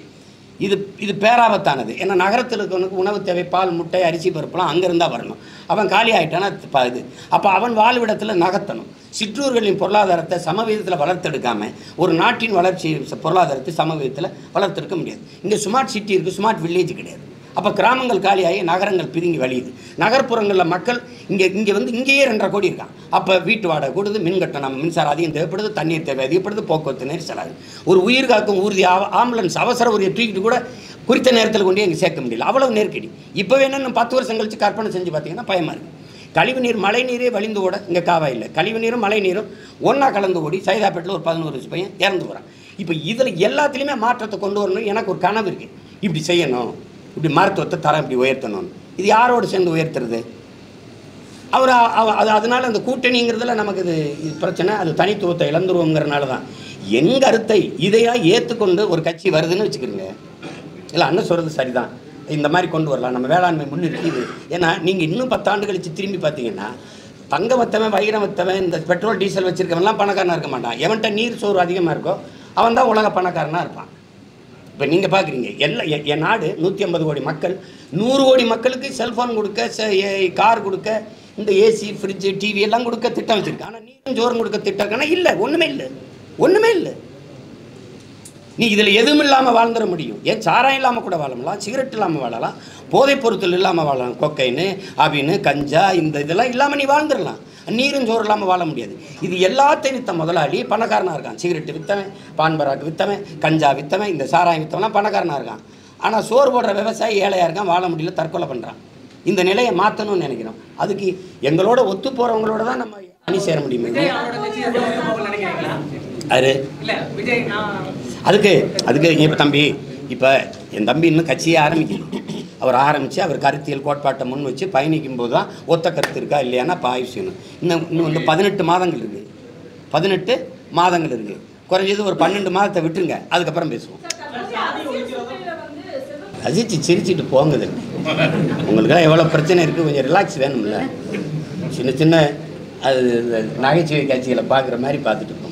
[SPEAKER 1] இது பேராபத்தானது. ஏன்னா நகரத்தில் இருக்கவனுக்கு உணவு தேவை, பால், முட்டை, அரிசி, பருப்புலாம் அங்கேருந்தான் வரணும். அவன் காலி ஆகிட்டானா இது. அப்போ அவன் வாழ்விடத்தில் நகர்த்தணும். சிற்றூர்களின் பொருளாதாரத்தை சமவீதத்தில் வளர்த்தெடுக்காமல் ஒரு நாட்டின் வளர்ச்சி பொருளாதாரத்தை சமவீதத்தில் வளர்த்தெடுக்க முடியாது. இங்கே ஸ்மார்ட் சிட்டி இருக்குது, ஸ்மார்ட் வில்லேஜ் கிடையாது. அப்போ கிராமங்கள் காலியாகி நகரங்கள் பிதுங்கி வழியுது. நகர்ப்புறங்களில் மக்கள் இங்கே வந்து இங்கேயே 2.5 கோடி இருக்கான். அப்போ வீட்டு வாடகை கூடுது, மின் கட்டணம், மின்சாரம் அதிகம் தேவைப்படுது, தண்ணீர் தேவை அதிகப்படுது, போக்குவரத்து நெரிசலாகுது. ஒரு உயிர் காக்கும் ஊர்தி ஆம்புலன்ஸ் அவசர ஊரியை தூக்கிட்டு கூட குறித்த நேரத்தில் கொண்டு இங்கே சேர்க்க முடியல. அவ்வளவு நெருக்கடி. இப்போ வேணும்னு 10 வருஷம் கழிச்சு கற்பனை செஞ்சு பார்த்தீங்கன்னா பயமாக இருக்குது. கழிவுநீர், மழை நீரே வழிந்து ஓட இங்கே காவாயில் கழிவுநீரும் மழை நீரும் ஒன்றா கலந்து ஓடி சைதாப்பேட்டில் ஒரு 11 வயசு பையன் இறந்து போகிறான். இப்போ இதில் எல்லாத்துலேயுமே மாற்றத்தை கொண்டு வரணும். எனக்கு ஒரு கனவு இருக்குது, இப்படி செய்யணும், இப்படி மருத்துவத்தை தரம் இப்படி உயர்த்தணும். இது யாரோடு சேர்ந்து உயர்த்துறது? அதனால் அந்த கூட்டணிங்கிறதுல நமக்கு இது பிரச்சனை. அது தனித்துவத்தை இழந்துருவோங்கிறனால தான் என் கருத்தை இதையாக ஏற்றுக்கொண்டு ஒரு கட்சி வருதுன்னு வச்சுக்கிறீங்க. இல்லை அண்ணன் சொல்கிறது சரிதான், இந்த மாதிரி கொண்டு வரலாம், நம்ம வேளாண்மை முன்னிறுத்தி இது. ஏன்னா நீங்கள் இன்னும் 10 ஆண்டு கழித்து திரும்பி பார்த்தீங்கன்னா தங்க வத்தவன், வைரம் வத்தவன், இந்த பெட்ரோல் டீசல் வச்சுருக்கவன்லாம் பணக்காரனாக இருக்க மாட்டான். எவன்கிட்ட நீர் சோறு அதிகமாக இருக்கோ அவன் தான் உலக பணக்காரனாக இருப்பான். இப்போ நீங்கள் பார்க்குறீங்க, என் நாடு 150 கோடி மக்கள், 100 கோடி மக்களுக்கு செல்ஃபோன் கொடுக்க, கார் கொடுக்க, இந்த ஏசி, ஃப்ரிட்ஜு, டிவி எல்லாம் கொடுக்க திட்டம் வச்சுருக்கு. ஆனால் நீரும் சோறும் கொடுக்க திட்டம் இருக்கானா? இல்லை, ஒன்றுமே இல்லை. நீ இதில் எதுவும் இல்லாமல் வாழ்ந்துட முடியும். ஏன் சாராயம் இல்லாமல் கூட வாழலாம், சிகரெட் இல்லாமல் வாழலாம், போதைப் பொருட்கள் இல்லாமல் வாழலாம், கொக்கைன்னு அபின்னு கஞ்சா இந்த இதெல்லாம் இல்லாமல் நீ வாழ்ந்துடலாம். நீரும் சோறு இல்லாமல் வாழ முடியாது. இது எல்லாத்தையும் விற்ற முதலாளி பணக்காரனாக இருக்கான். சிகரெட்டு விற்றவன், பான்பராக்கு விற்றவன், கஞ்சா விற்றவன், இந்த சாராயம் விற்றவன்லாம் பணக்காரனாக இருக்கான். ஆனால் சோறு போடுற விவசாயி ஏழையாக இருக்கான், வாழ முடியல, தற்கொலை பண்ணுறான். இந்த நிலையை மாற்றணும்னு நினைக்கிறோம். அதுக்கு எங்களோட ஒத்து போகிறவங்களோட தான் நம்ம அணி சேர முடியும். அது அதுக்கு இப்போ தம்பி, இப்போ என் தம்பி இன்னும் கட்சியே ஆரம்பிக்கல. அவர் ஆரம்பித்து அவர் கருத்தியல் கோட்பாட்டை முன் வச்சு பயணிக்கும் போது தான் ஒத்த கருத்து இருக்கா இல்லையானா ஆய்வு செய்யணும். இன்னும் வந்து 18 மாதங்கள் இருக்குது. 18 மாதங்கள் இருக்குது. குறைஞ்சது ஒரு 12 மாதத்தை விட்டுருங்க, அதுக்கப்புறம் பேசுவோம். ரசிச்சு சிரிச்சிட்டு போங்குது. உங்களுக்கெல்லாம் எவ்வளோ பிரச்சனை இருக்குது, கொஞ்சம் ரிலாக்ஸ் வேணும்ல. சின்ன சின்ன அது நகைச்சுவை காட்சிகளை பார்க்குற மாதிரி பார்த்துட்டு போங்க.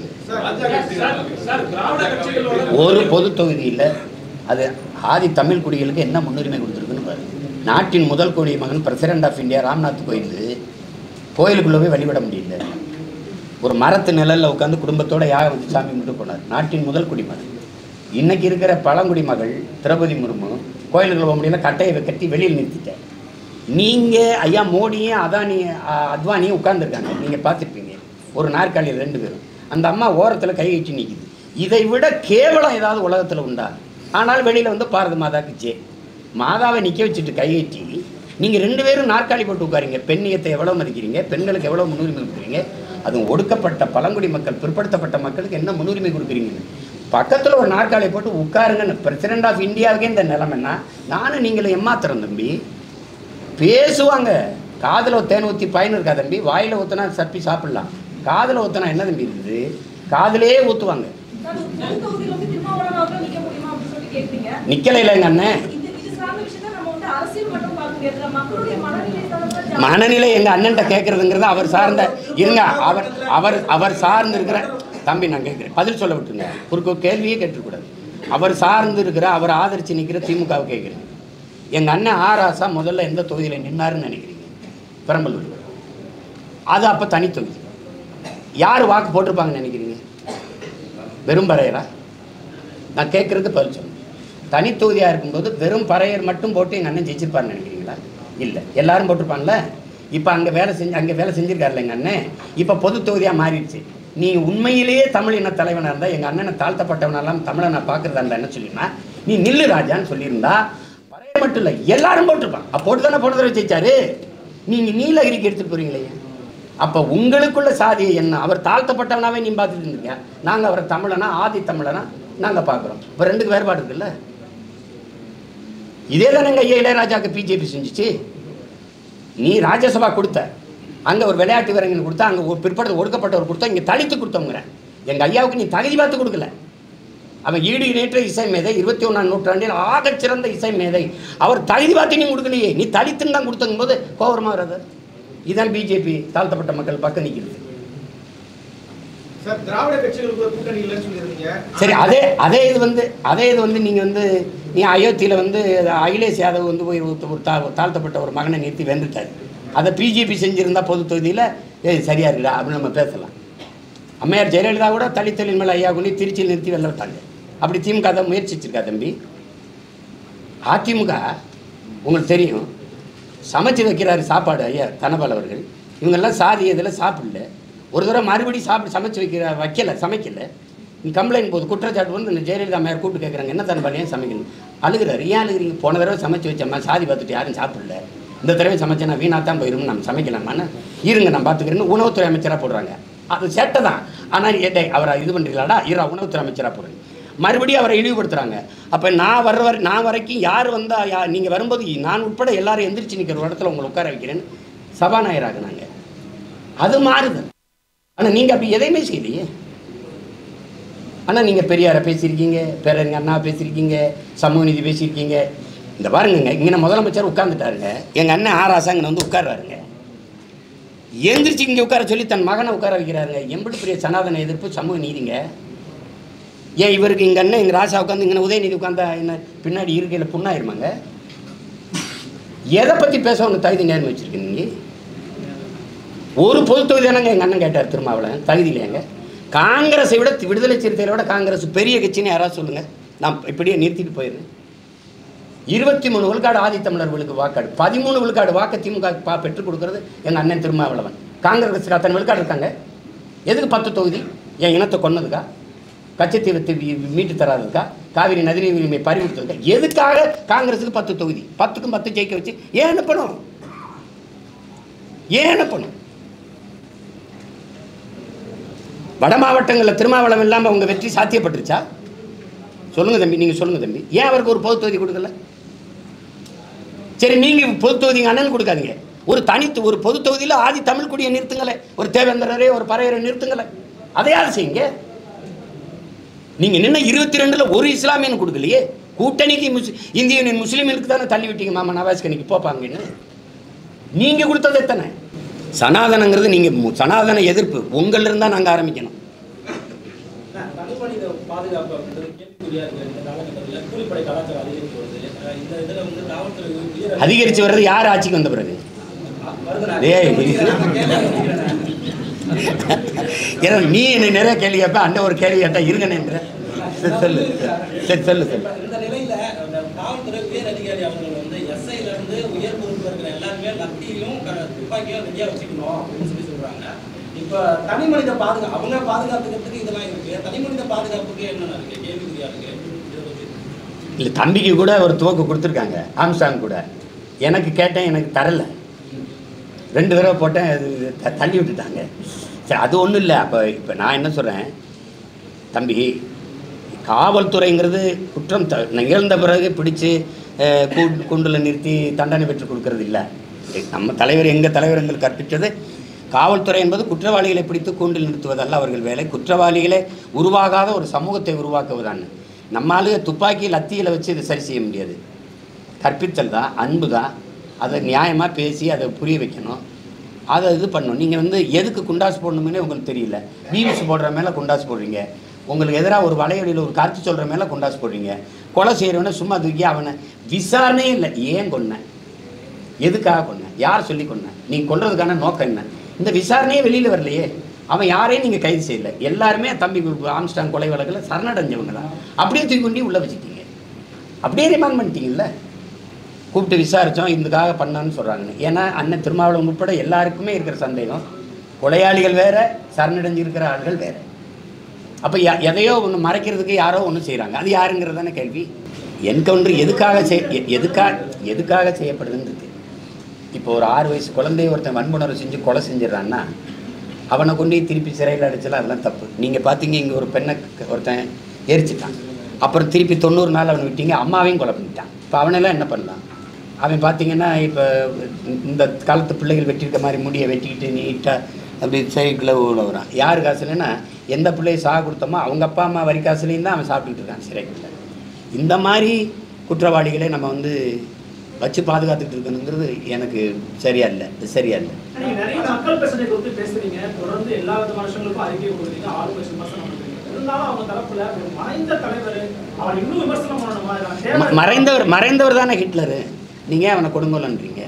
[SPEAKER 1] ஒரு பொது தொகுதியில் அது ஆதி தமிழ் குடிகளுக்கு என்ன முன்னுரிமை கொடுத்துருக்குன்னு பாருங்க. நாட்டின் முதல் குடி மகன் பிரசிடென்ட் ஆஃப் இந்தியா ராம்நாத் கோயிலுக்குள்ளே போய் வழிபட முடியல. ஒரு மரத்து நிழலில் உட்காந்து குடும்பத்தோட யாகம் வந்து சாமி கும்பிட்டு போனார். நாட்டின் முதல் குடிமகன். இன்றைக்கி இருக்கிற பழங்குடி மகள் திரௌபதி முர்மு கோயிலுக்குள்ள போக முடியல, கட்டையை கட்டி வெளியில் நிறுத்திட்டேன். நீங்கள் ஐயா மோடியும் அத்வானியும் உட்காந்துருக்காங்க, நீங்கள் பார்த்துருப்பீங்க. ஒரு நாற்காலியில் 2 பேரும். அந்த அம்மா ஓரத்தில் கை கட்டி நிற்கிது. இதை விட கேவலம் ஏதாவது உலகத்தில் உண்டா? ஆனால் வெளியில் வந்து பாரத மாதாக்கு மாதாவை நிற்க வச்சுட்டு கை கட்டி நீங்கள் 2 பேரும் நாற்காலி போட்டு உட்காரிங்க. பெண்ணியத்தை எவ்வளோ மதிக்கிறீங்க, பெண்களுக்கு எவ்வளோ முன்னுரிமை கொடுக்குறீங்க, அதுவும் ஒடுக்கப்பட்ட பழங்குடி மக்கள் பிற்படுத்தப்பட்ட மக்களுக்கு என்ன முன்னுரிமை கொடுக்குறீங்கன்னு பக்கத்தில் ஒரு நாற்காலியை போட்டு உட்காருங்கன்னு. பிரசிடென்ட் ஆஃப் இந்தியாவுக்கே இந்த நிலைமைன்னா நானும் நீங்களும் ஏமாத்துறோம் தம்பி. பேசுவாங்க, காதில் தேன் ஊற்றி பயன் இருக்கா தம்பி. வாயில் ஊற்றினா சப்பி சாப்பிட்லாம், காதில் ஊற்றினா என்ன தம்பி இருக்குது? காதிலே ஊற்றுவாங்க. நிற்கலை இல்லைங்க அண்ணன். மனநிலை எங்கள் அண்ணன்ட்ட கேட்குறதுங்கிறது அவர் சார்ந்த இருங்க. அவர் சார்ந்து இருக்கிற தம்பி நான் கேட்குறேன், பதில் சொல்ல விட்டுருங்க. ஒரு கேள்வியே கேட்டுக்கூடாது. அவர் சார்ந்து இருக்கிற, அவர் ஆதரித்து நிற்கிற திமுகவை கேட்குறேன். எங்கள் அண்ணன் ஆராசா முதல்ல எந்த தொகுதியில் நின்னாருன்னு நினைக்கிறீங்க? பெரம்பலூர். அது அப்போ தனி தொகுதி. யார் வாக்கு போட்டிருப்பாங்கன்னு நினைக்கிறீங்க? வெறும் பறையரா? நான் கேட்குறதுக்கு பதில் சொல்லுங்கள். தனி தொகுதியாக இருக்கும்போது வெறும் பறையர் மட்டும் போட்டு எங்கள் அண்ணன் ஜெயிச்சிருப்பாருன்னு நினைக்கிறீங்களா? இல்லை, எல்லாரும் போட்டிருப்பான்ல. இப்போ அங்கே வேலை செஞ்சுருக்காருல்ல எங்கள் அண்ணன். இப்போ பொது தொகுதியாக மாறிடுச்சு. நீ உண்மையிலேயே தமிழ் இன தலைவனாக இருந்தால், எங்கள் அண்ணனை தாழ்த்தப்பட்டவனெல்லாம் தமிழை நான் பார்க்குறதா இருந்தால் என்ன சொல்லினா, நீ நில்லு ராஜான்னு சொல்லியிருந்தா பறையர் மட்டும் இல்லை எல்லாரும் போட்டிருப்பான். போட்டு தானே போன தடவை ஜெயிச்சாரு. நீங்கள் நீலகிரிக்கு எடுத்துகிட்டு போகிறீங்களே. அப்போ உங்களுக்குள்ள சாதியை என்ன? அவர் தாழ்த்தப்பட்டவனாவே நீ பார்த்துட்டு இருந்தீங்க. நாங்கள் அவரை தமிழனா ஆதி தமிழனா நாங்கள் பார்க்குறோம். இப்போ 2க்கு வேறுபாடு இருக்குல்ல. இதே தானே எங்கள் ஐயா இளையராஜாவுக்கு பிஜேபி செஞ்சிச்சு. நீ ராஜ்யசபா கொடுத்த, அங்கே ஒரு விளையாட்டு வீரர்கள் கொடுத்தா, அங்கே ஒரு பிற்படுத்த ஒடுக்கப்பட்டவர் கொடுத்தா, இங்கே தலித்து கொடுத்தவங்க. எங்கள் ஐயாவுக்கு நீ தகுதி பார்த்து கொடுக்கல. அவன் ஈடு இணையற்ற இசை மேதை, 21ஆம் நூற்றாண்டில் ஆகச்சிறந்த இசை மேதை. அவர் தகுதி பார்த்து நீ கொடுக்கலையே, நீ தலித்துன்னு தான் கொடுத்தங்கும் போது கோபமாக வராது. இதுதான் பிஜேபி தாழ்த்தப்பட்ட மக்கள் பக்கம் நிற்கிறது.
[SPEAKER 2] திராவிட கட்சிகளுக்கு கூட்டணி இல்லைன்னு சொல்லியிருக்கீங்க.
[SPEAKER 1] சரி, அதே இது வந்து நீங்கள் வந்து நீ அயோத்தியில் வந்து அகிலேஷ் யாதவ் வந்து போய் ஒரு தாழ்த்தப்பட்ட ஒரு மகனை நிறுத்தி வென்றுட்டார். அதை பிஜேபி செஞ்சுருந்தா பொது தொகுதியில் சரியாக இருக்குடா அப்படின்னு நம்ம பேசலாம். அம்மையார் ஜெயலலிதா கூட தலித்தொழில் மேலே ஐயா கொண்டு திருச்சியில் நிறுத்தி வெல்ல விட்டாங்க. அப்படி திமுக தான் முயற்சிச்சிருக்கா தம்பி. அதிமுக உங்களுக்கு தெரியும், சமைச்சு வைக்கிறாரு சாப்பாடு ஐயா தனபால் அவர்கள். இவங்கெல்லாம் சாதி இதில் சாப்பிடல. ஒரு தடவை மறுபடியும் சமைக்கலை. நீ கம்ப்ளைண்ட் போது குற்றச்சாட்டு வந்து இந்த ஜெயலலிதா அம்மையார் கூப்பிட்டு கேட்குறாங்க, என்ன தனபால் ஏன் சமைக்கணும்? அழுகிறாரு. ஏன் அழுகிறீங்க? போன தடவை சமைச்சு வச்சம்மா சாதி பார்த்துட்டு யாரும் சாப்பிடல, இந்த தடவை சமைச்சேன்னா வீணாக தான் போயிடும், நம்ம சமைக்கலாமான்னு இருங்க நான் பார்த்துக்கிறேன்னு உணவுத்துறை அமைச்சராக போடுறாங்க. அது சேட்டை தான். ஆனால் அவரை இது பண்ணுறீங்களாடா உணவுத்துறை அமைச்சராக போடுறீங்க. மறுபடியும் அவரை இழிவுபடுத்துகிறாங்க. அப்போ நான் வரைக்கும் யார் வந்தால் நீங்கள் வரும்போது நான் உட்பட எல்லாரும் எந்திரிச்சு நிற்கிற ஒரு இடத்துல உங்களை உட்கார வைக்கிறேன்னு சபாநாயகராகினாங்க. அது மாறுது. ஆனால் நீங்கள் அப்படி எதையுமே செய்யலையே. ஆனால் நீங்கள் பெரியாரை பேசியிருக்கீங்க, பேரறிஞர் அண்ணா பேசியிருக்கீங்க, சமூக நீதி பேசியிருக்கீங்க. இந்த பாருங்க, இங்கே முதலமைச்சர் உட்காந்துட்டாருங்க, எங்கள் அண்ணன் ஆராசா இங்கே வந்து உட்கார்றாருங்க. எந்திரிச்சு இங்கே உட்கார சொல்லி தன் மகனை உட்கார வைக்கிறாருங்க. எம்படி பெரிய சனாதன எதிர்ப்பு சமூக நீதிங்க. ஏன் இவருக்கு எங்கள் அண்ணன் எங்கள் ராசா உட்காந்து இங்கே உதயநிதி உட்காந்தா என்ன பின்னாடி இருக்கையில் புண்ணாயிருமாங்க? எதை பற்றி பேச உங்க தகுதி நேர்மை வச்சுருக்கீங்க? ஒரு பொது தொகுதி தானங்க எங்கள் அண்ணன் கேட்டார் திருமாவளவன், தகுதியிலேங்க. காங்கிரஸை விட விடுதலை சிறுத்தைகளை விட காங்கிரஸ் பெரிய கட்சின்னு யாராவது சொல்லுங்கள். நான் இப்படியே நிறுத்திட்டு போயிடுறேன். 23 விழுக்காடு ஆதித்தமிழர்களுக்கு வாக்காடு, 13 விழுக்காடு வாக்கு திமுக பெற்றுக் கொடுக்கறது எங்கள் அண்ணன் திருமாவளவன். காங்கிரஸுக்கு அத்தனை விழுக்காடு இருக்காங்க. எதுக்கு 10 தொகுதி? என் இனத்தை கொன்னதுக்கா? கச்சத்தீவத்தை மீட்டு தராதுக்கா? காவிரி நதிநீர் உரிமை பறிவுறுத்ததுக்கா? எதுக்காக காங்கிரஸுக்கு 10 தொகுதி? 10க்கும் 10 ஜெயிக்க வச்சு ஏன் அனுப்பணும்? ஏன் அனுப்பணும்? வட மாவட்டங்களில் திருமாவளவன் இல்லாமல் உங்கள் வெற்றி சாத்தியப்பட்டுருச்சா? சொல்லுங்கள் தம்பி, நீங்கள் சொல்லுங்கள் தம்பி. ஏன் அவருக்கு ஒரு பொது தொகுதி கொடுக்கல? சரி, நீங்கள் பொது தொகுதி அண்ணன் கொடுக்காதீங்க. ஒரு பொது தொகுதியில் ஆதி தமிழ் குடியை நிறுத்துங்களே, ஒரு தேவேந்திரரே ஒரு பறையரை நிறுத்துங்களே, அதையாவது செய்யுங்க. நீங்கள் நின்ன 22ல் ஒரு இஸ்லாமியன் கொடுக்கலையே. கூட்டணிக்கு இந்திய யூனியன் முஸ்லீம்களுக்கு தானே தள்ளி விட்டீங்க. மாமா நவாஸ் கனிக்கு போப்பாங்கன்னு நீங்கள் கொடுத்தது எத்தனை? சனாதனங்கிறது நீங்கள் சனாதன எதிர்ப்பு உங்களில் இருந்தால் நாங்கள் ஆரம்பிக்கணும்.
[SPEAKER 7] தனிமனித பாதுகாப்பு அப்படின்றது கேள்விக்குறியா இருக்கு. இந்த காலகட்டத்தில் கூலிப்படை கலாச்சாரம் அதிகரித்து வருது. இந்த இதில் வந்து காவல்துறை
[SPEAKER 1] அதிகரித்து வர்றது யார் ஆட்சிக்கு வந்த பிறகு? ஏன்னா நீ என்னை நிறைய கேள்வி கேட்ப, அண்ணன் ஒரு கேள்வி கேட்டா இருங்கன்ற. சொல்லு சரி, சொல்லு சொல்லு.
[SPEAKER 7] இந்த நிலையில காவல்துறை உயர் அதிகாரி அவர்கள் வந்து எஸ்ஐல இருந்து உயர் பொறுப்பில் இருக்கிற எல்லாருமே லத்தியும் துப்பாக்கியும் ரெடியா வச்சுக்கணும் அப்படின்னு சொல்றாங்க. இப்ப தனி மனித பாதுகாப்பு அவங்க பாதுகாத்துக்கிறதுக்கு இதெல்லாம் இருக்கு. தனி மனித பாதுகாப்புக்கு என்னென்ன இருக்கு? கேள்விக்குறியா இருக்கு.
[SPEAKER 1] இல்லை, தம்பிக்கு கூட ஒரு துவக்கு கொடுத்துருக்காங்க, ஆம்சாங் கூட. எனக்கு கேட்டேன், எனக்கு தரல. 2 தடவை போட்டேன், அது தள்ளி விட்டுட்டாங்க. சரி, அது ஒன்றும் இல்லை. இப்போ நான் என்ன சொல்கிறேன் தம்பி, காவல்துறைங்கிறது குற்றம் நிகழ்ந்த பிறகு பிடிச்சி கூண்டில் நிறுத்தி தண்டனை பெற்றுக் கொடுக்கறது இல்லை. நம்ம தலைவர், எங்கள் தலைவர் எங்களுக்கு கற்பித்தது, காவல்துறை என்பது குற்றவாளிகளை பிடித்து கூண்டில் நிறுத்துவதல்ல அவர்கள் வேலை, குற்றவாளிகளே உருவாகாத ஒரு சமூகத்தை உருவாக்குவதான்னு. நம்மளால துப்பாக்கி லத்தியில் வச்சு இதை சரி செய்ய முடியாது. கற்பித்தல் தான், அன்பு தான். அதை நியாயமாக பேசி அதை புரிய வைக்கணும், அதை இது பண்ணணும். நீங்கள் வந்து எதுக்கு குண்டாசு போடணும்னே உங்களுக்கு தெரியல. பிவிசி போடுற மேலே குண்டாசு போடுறீங்க, உங்களுக்கு எதிராக ஒரு வலையொலியில் ஒரு கருத்து சொல்கிற மேலே குண்டாசு போடுறீங்க, கொலை செய்கிறவனை சும்மா தூக்கி அவனை விசாரணையே இல்லை. ஏன் கொன்னேன், எதுக்காக கொன்னேன், யார் சொல்லி கொன்னேன், நீங்கள் கொன்றதுக்கான நோக்கம் என்ன, இந்த விசாரணையே வெளியில் வரலையே. அவன் யாரையும் நீங்கள் கைது செய்யலை. எல்லாருமே தம்பி ஆம்ஸ்டாங் கொலை வழக்கில் சரணடைஞ்சவங்க தான். அப்படியே தூக்கி கொண்டு உள்ளே வச்சுட்டீங்க, அப்படியே ரிமாண்ட் பண்ணிட்டீங்கல்ல. கூப்பிட்டு விசாரித்தோம், இதுக்காக பண்ணான்னு சொல்கிறாங்க. ஏன்னா அண்ணன் திருமாவளவன் உட்பட எல்லாருக்குமே இருக்கிற சந்தேகம், கொலையாளிகள் வேறு, சரணடைஞ்சிருக்கிற ஆள்கள் வேறு. அப்போ எதையோ ஒன்று மறைக்கிறதுக்கு யாரோ ஒன்று செய்கிறாங்க. அது யாருங்கிறதான கேள்வி. என்கவுண்டர் எதுக்காக செய்யப்படுதுன்னு இருக்குது. இப்போ ஒரு 6 வயசு குழந்தைய ஒருத்தன் வன்புணர்வு செஞ்சு கொலை செஞ்சிடறான்னா அவனை கொண்டு திருப்பி சிறையில் அடிச்சலாம், அதெல்லாம் தப்பு. நீங்கள் பார்த்தீங்க, இங்கே ஒரு பெண்ணை ஒருத்தன் எரிச்சிட்டான், அப்புறம் திருப்பி 90 நாள் அவனை விட்டீங்க, அம்மாவையும் கொலை பண்ணிட்டான். இப்போ அவனெல்லாம் என்ன பண்ணலாம்? அவன் பார்த்தீங்கன்னா இப்போ இந்த காலத்து பிள்ளைகள் வெட்டியிருக்க மாதிரி முடியை வெட்டிக்கிட்டு நீட்டாக அப்படி சிறைக்குள்ளே உள்ள வரான். யார் காசுலன்னா எந்த பிள்ளையை சாக கொடுத்தோமோ அவங்க அப்பா அம்மா வரி காசுலேயும் தான் அவன் சாப்பிட்டுட்டு இருக்கான் சிறைக்குள்ளே. இந்த மாதிரி குற்றவாளிகளை நம்ம வந்து வச்சு பாதுகாத்துட்டு இருக்கணுங்கிறது எனக்கு சரியா இல்லை.
[SPEAKER 8] நிறைய மக்கள் பிரச்சனை குறித்து பேசுறீங்க, தொடர்ந்து எல்லா விதமான விஷயங்களுக்கும் அறிக்கை கொடுக்குறீங்க, ஆளுநர் விமர்சனம் பண்றீங்க. இருந்தாலும் அவங்க தரப்புல ஒரு மறைந்த தலைவர் அவர் இன்னும் விமர்சனம் பண்ணணுமா?
[SPEAKER 1] மறைந்தவர் தானே ஹிட்லரு, நீங்கள் அவனை கொடுங்கோலன்றீங்க.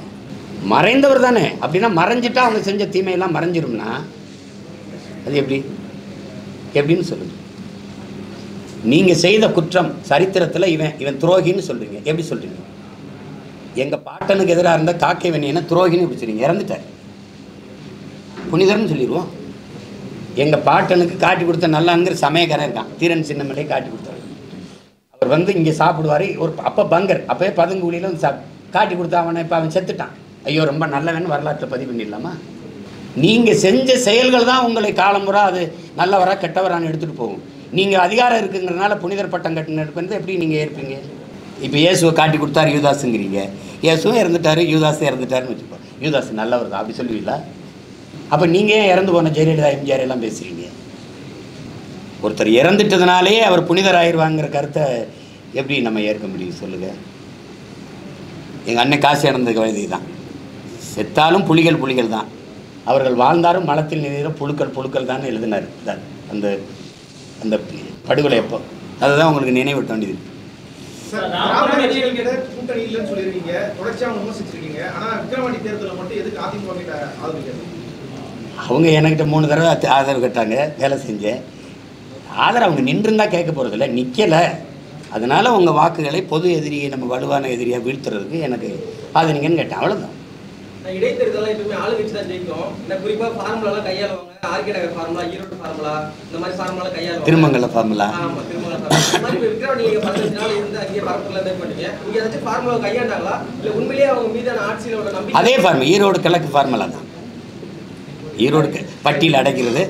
[SPEAKER 1] மறைந்தவர் தானே. அப்படின்னா மறைஞ்சிட்டா அவங்க செஞ்ச தீமையெல்லாம் மறைஞ்சிரும்னா அது எப்படின்னு சொல்லுங்க. நீங்கள் செய்த குற்றம் சரித்திரத்தில் இவன் துரோகின்னு சொல்கிறீங்க. எப்படி சொல்கிறீங்க? எங்கள் பாட்டனுக்கு எதிராக இருந்த காக்கை வெண்ணியனை துரோகின்னு எப்படி சொல்றீங்க? இறந்துட்டார், புனிதர்னு சொல்லிடுவோம். எங்கள் பாட்டனுக்கு காட்டி கொடுத்த நல்லாங்கிற சமயக்காரன் இருக்கான், தீரன் சின்னமலையை காட்டி கொடுத்தாரு. அவர் வந்து இங்கே சாப்பிடுவார். ஒரு அப்போ பங்கர், அப்போயே பதுங்குழியில் வந்து காட்டி கொடுத்தா அவனை இப்போ அவன் செத்துட்டான். ஐயோ ரொம்ப நல்லவன் வரலாற்றில் பதிவு பண்ணிடலாமா? நீங்கள் செஞ்ச செயல்கள் தான் உங்களை காலமுறை அது நல்லவரா கெட்டவரான்னு எடுத்துகிட்டு போகும். நீங்கள் அதிகாரம் இருக்குங்கிறதுனால புனிதர் பட்டம் கட்டின எடுப்பது எப்படி நீங்கள் ஏற்பீங்க? இப்போ இயேசுவை காட்டி கொடுத்தாரு யூதாஸுங்கிறீங்க, இயேசுவும் இறந்துட்டார், யூதாஸும் இறந்துட்டாருன்னு வச்சுப்போம். யூதாஸ் நல்லவர் தான் அப்படி சொல்லுவீங்களா? அப்போ நீங்கள் ஏன் இறந்து போன ஜெயலலிதா எம்ஜிஆர் எல்லாம் பேசுகிறீங்க? ஒருத்தர் இறந்துட்டதுனாலே அவர் புனிதர் ஆயிடுவாங்கிற கருத்தை எப்படி நம்ம ஏற்க முடியும் சொல்லுங்கள்? எங்கள் அண்ணன் காசு இறந்ததுக்கு வயது தான், செத்தாலும் புலிகள் தான், அவர்கள் வாழ்ந்தாலும் மலத்தில் நிறைய புழுக்கள் தான் எழுதினார். அந்த அந்த படுகொலை எப்போ, அதுதான் உங்களுக்கு நினைவூட்ட வேண்டியது.
[SPEAKER 2] கூட்டணி இல்லைன்னு சொல்லியிருக்கீங்க, தொடர்ச்சியாக விமர்சிச்சிருக்கீங்க. ஆனால் விக்கிரவாண்டி தேர்தலில் மட்டும் எதுக்கு அதிமுக கிட்ட ஆதரவு?
[SPEAKER 1] அவங்க என்கிட்ட 3 தடவை ஆதரவு கேட்டாங்க, வேலை செஞ்சேன். ஆதரவு அவங்க நின்றுருந்தா கேட்க போகிறதில்ல, நிற்கலை. அதனால் உங்கள் வாக்குகளை பொது எதிரியை நம்ம வலுவான எதிரியாக வீழ்த்துறதுக்கு எனக்கு ஆதரிங்கன்னு கேட்டேன். அவ்வளோதான்.
[SPEAKER 3] இடைத்தேர்தலாம் எப்பவுமே ஆளுங்கட்சி தான் ஜெயிக்கும். இந்த குறிப்பா ஃபார்முலாலாம் கையாளுவாங்க. ஆர்கே நகர் ஃபார்முலா, ஈரோடு ஃபார்முலா, இந்த மாதிரி ஃபார்முலாலாம் கையாளுவாங்க.
[SPEAKER 1] திருமங்கல ஃபார்முலா.
[SPEAKER 3] ஆமா, திருமங்கல ஃபார்முலா. இந்த மாதிரி இருக்கிற நீங்க 15 நாள் இருந்து அங்கேயே பரப்புல இருந்து பண்ணீங்க. நீங்க ஏதாச்சும் ஃபார்முலா கையாண்டாங்களா? இல்ல உண்மையிலேயே அவங்க மீதான ஆட்சியில உள்ள நம்பிக்கை?
[SPEAKER 1] அதே ஃபார்முலா, ஈரோடு கிழக்கு ஃபார்முலா தான். ஈரோடு பட்டியல் அடைக்கிறது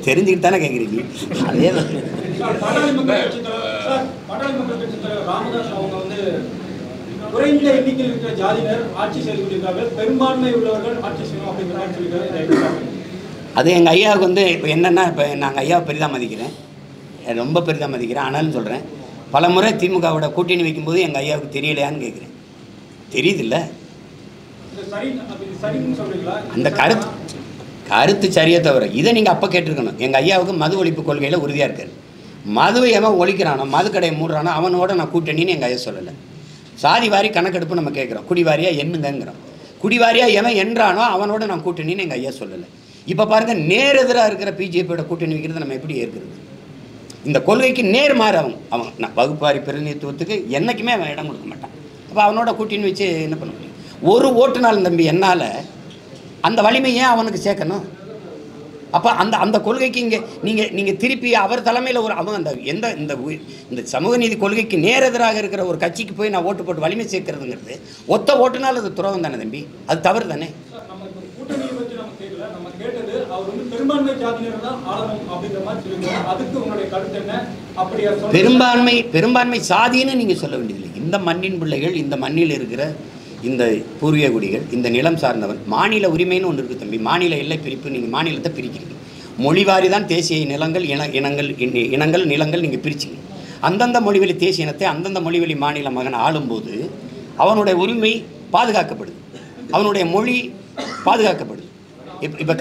[SPEAKER 1] தெரிஞ்சுக்கிட்டு தானே கேட்குறீங்க. அதே தான்.
[SPEAKER 2] பாட்டாளி மக்கள் கட்சி தலைவர் ராமதாஸ் அவங்க வந்து குறைந்த எண்ணிக்கையில் இருக்கிற ஜாதியினர் ஆட்சி செய்திருக்கார்கள், பெரும்பான்மை உள்ளவர்கள் ஆட்சி செய்யணும் அப்படிங்கிற மாதிரி சொல்லியிருக்காரு.
[SPEAKER 1] அது எங்கள் ஐயாவுக்கு வந்து இப்போ என்னென்னா, இப்போ நாங்கள் ஐயாவை பெரிதாக மதிக்கிறேன், ரொம்ப பெரிதாக மதிக்கிறேன். ஆனாலும் சொல்கிறேன், பல முறை திமுகவோட கூட்டணி வைக்கும்போது எங்கள் ஐயாவுக்கு தெரியலையான்னு கேட்குறேன். தெரியுதில்ல, அந்த கருத்து சரியே தவிர இதை நீங்கள் அப்போ கேட்டிருக்கணும். எங்கள் ஐயாவுக்கு மது ஒழிப்பு கொள்கையில் உறுதியாக இருக்கார். மதுவை எவன் ஒழிக்கிறானோ, மது கடையை மூடுறானோ அவனோட நான் கூட்டணின்னு எங்கள் ஐயா சொல்லலை. சாதி வாரி கணக்கெடுப்பு நம்ம கேட்குறோம், குடிவாரியாக எண்ணுங்கிறோம். குடிவாரியாக எவன் என்றானோ அவனோட நான் கூட்டணின்னு எங்கள் ஐயா சொல்லலை. இப்போ பாருங்கள், நேர் எதிராக இருக்கிற பிஜேபியோட கூட்டணி வைக்கிறது நம்ம எப்படி ஏற்கிறது? இந்த கொள்கைக்கு நேர் மாறு அவன் நான் வகுப்பாரி பிரதிநிதித்துவத்துக்கு என்றைக்குமே அவன் இடம் கொடுக்க மாட்டான். அப்போ அவனோட கூட்டணி வச்சு என்ன பண்ண முடியும்? ஒரு ஓட்டுநாள் தம்பி என்னால் அந்த வலிமையை அவனுக்கு சேர்க்கணும். அப்போ அந்த கொள்கைக்கு இங்கே நீங்கள் திருப்பி அவர் தலைமையில் ஒரு அவன் அந்த இந்த சமூக நீதி கொள்கைக்கு நேர் எதிராக இருக்கிற ஒரு கட்சிக்கு போய் நான் ஓட்டு போட்டு வலிமை சேர்க்கறதுங்கிறது ஒத்த ஓட்டுனால் அது துரோகம் தானே தம்பி, அது தவறு தானே. பெரும்பான்மை சாதின்னு நீங்கள் சொல்ல வேண்டியதில்லை. இந்த மண்ணின் பிள்ளைகள், இந்த மண்ணில் இருக்கிற இந்த பூர்வீக குடிகள், இந்த நிலம் சார்ந்தவன், மாநில உரிமைன்னு ஒன்று இருக்குது தம்பி. மாநில எல்லை பிரிப்பு, நீங்கள் மாநிலத்தை பிரிக்கிறீங்க. மொழிவாரி தான் தேசிய நிலங்கள், இனங்கள் நிலங்கள் நீங்கள் பிரிச்சிங்க. அந்தந்த மொழிவெளி தேசிய இனத்தை அந்தந்த மொழிவெளி மாநில மகன் ஆளும்போது அவனுடைய உரிமை பாதுகாக்கப்படுது, அவனுடைய மொழி பாதுகாக்கப்படுது. இப்போ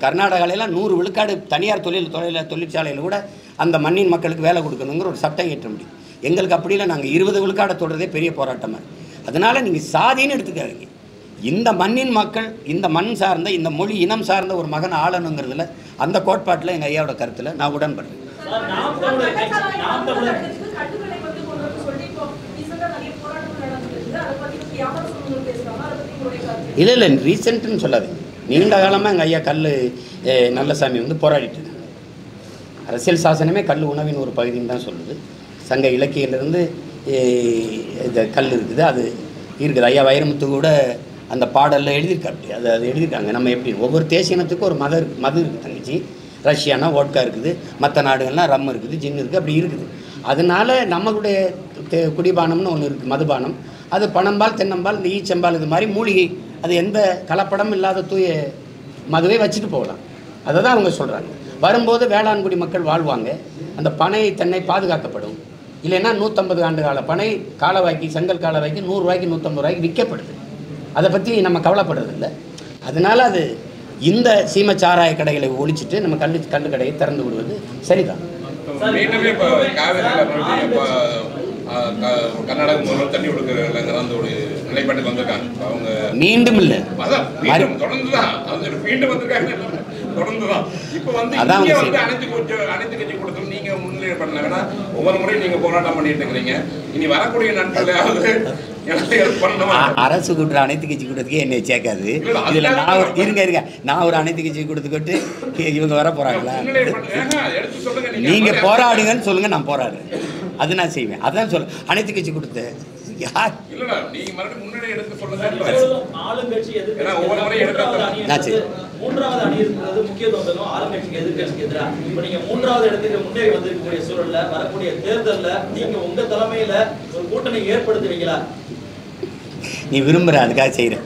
[SPEAKER 1] கர்நாடகாலெல்லாம் 100 விழுக்காடு தனியார் தொழிற்சாலையில் கூட அந்த மண்ணின் மக்களுக்கு வேலை கொடுக்கணுங்கிற ஒரு சட்டம் ஏற்ற முடியும். எங்களுக்கு அப்படி இல்லை, நாங்கள் 20 விழுக்காடை தொடர்றதே பெரிய போராட்டமாக இருக்குது. அதனால் நீங்கள் சாதின்னு எடுத்துக்காதீங்க. இந்த மண்ணின் மக்கள், இந்த மண் சார்ந்த, இந்த மொழி இனம் சார்ந்த ஒரு மகன் ஆளணுங்கிறதுல, அந்த கோட்பாட்டில் எங்கள் ஐயாவோட கருத்தில் நான் உடன்படுறேன். இல்லை ரீசெண்ட்டுன்னு சொல்லாதீங்க. நீண்ட காலமாக எங்கள் ஐயா நல்லசாமி வந்து போராடிட்டு இருக்காங்க. அரசியல் சாசனமே கல் உணவின் ஒரு பகுதின்னு தான் சொல்லுது. சங்க இலக்கியிலிருந்து இந்த கல் இருக்குது, அது இருக்குது. ஐயா வைரமுத்து கூட அந்த பாடலில் எழுதியிருக்கா. அப்படி அது எழுதியிருக்காங்க. நம்ம எப்படி ஒவ்வொரு தேசியனத்துக்கும் ஒரு மது இருக்குது தங்கச்சி. ரஷ்யானா வோட்கா இருக்குது, மற்ற நாடுகள்லாம் ரம் இருக்குது, ஜின் இருக்குது, அப்படி இருக்குது. அதனால நம்மளுடைய குடிபானம்னு ஒன்று இருக்குது, மதுபானம். அது பனம்பால், தென்னம்பால், இந்த ஈச்சம்பால், இது மாதிரி மூலிகை, அது எந்த கலப்படம் இல்லாத தூய மதுவை வச்சுட்டு போகலாம். அதை தான் அவங்க சொல்கிறாங்க. வரும்போது வேளாண்குடி மக்கள் வாழ்வாங்க, அந்த பனை தென்னை பாதுகாக்கப்படும். இல்லைன்னா 150 ஆண்டு கால பனை காலவாய்க்கு, செங்கல் காலவாய்க்கு 100 ரூபாய்க்கு 150 ரூபாய்க்கு விற்கப்படுது. அதை பற்றி நம்ம கவலைப்படுறதில்லை. அதனால் அது இந்த சீம சாராய கடைகளை ஒழிச்சிட்டு நம்ம கல்லு கடையை திறந்து விடுவது சரிதான்.
[SPEAKER 6] கர்நாடக முதல்வர் தண்ணி கொடுக்குற அந்த ஒரு நிலைப்பாட்டுக்கு வந்திருக்காங்க. அவங்க மீண்டும்
[SPEAKER 1] இல்லை,
[SPEAKER 6] தொடர்ந்து தான் மீண்டும் வந்திருக்காங்க. தொடர்ந்து தான் இப்போ வந்து அனைத்து கட்சி கொடுத்தோம். நீங்க முன்னிலை பண்ண வேணா, ஒவ்வொரு முறையும் நீங்க போராட்டம் பண்ணிட்டு இருக்கிறீங்க. இனி வரக்கூடிய நாட்களாவது
[SPEAKER 1] அரசு கூட்டுற அனைத்து கட்சி கூட்டத்துக்கே என்னை சேர்க்காது. இதுல நான் ஒரு அனைத்து கட்சி கொடுத்துக்கிட்டு இவங்க வர போறாங்களா? நீங்க போராடுங்கன்னு சொல்லுங்க, நான் போராடுறேன், அது நான் செய்வேன். அதான் சொல்ல அனைத்து கட்சி கொடுத்து யார்
[SPEAKER 5] மூன்றாவது அணி இருக்கிறது முக்கியத்துவம் ஆளுங்கட்சிக்கு எதிர்கட்சிக்கு எதிராக. இப்ப நீங்க மூன்றாவது இடத்துக்கு முன்னேறி வந்திருக்கக்கூடிய சூழல்ல வரக்கூடிய தேர்தல்ல நீங்க உங்க தலைமையில ஒரு கூட்டணி ஏற்படுத்துவீங்களா?
[SPEAKER 1] நீ விரும்புற, அதுக்காக செய்யறேன்.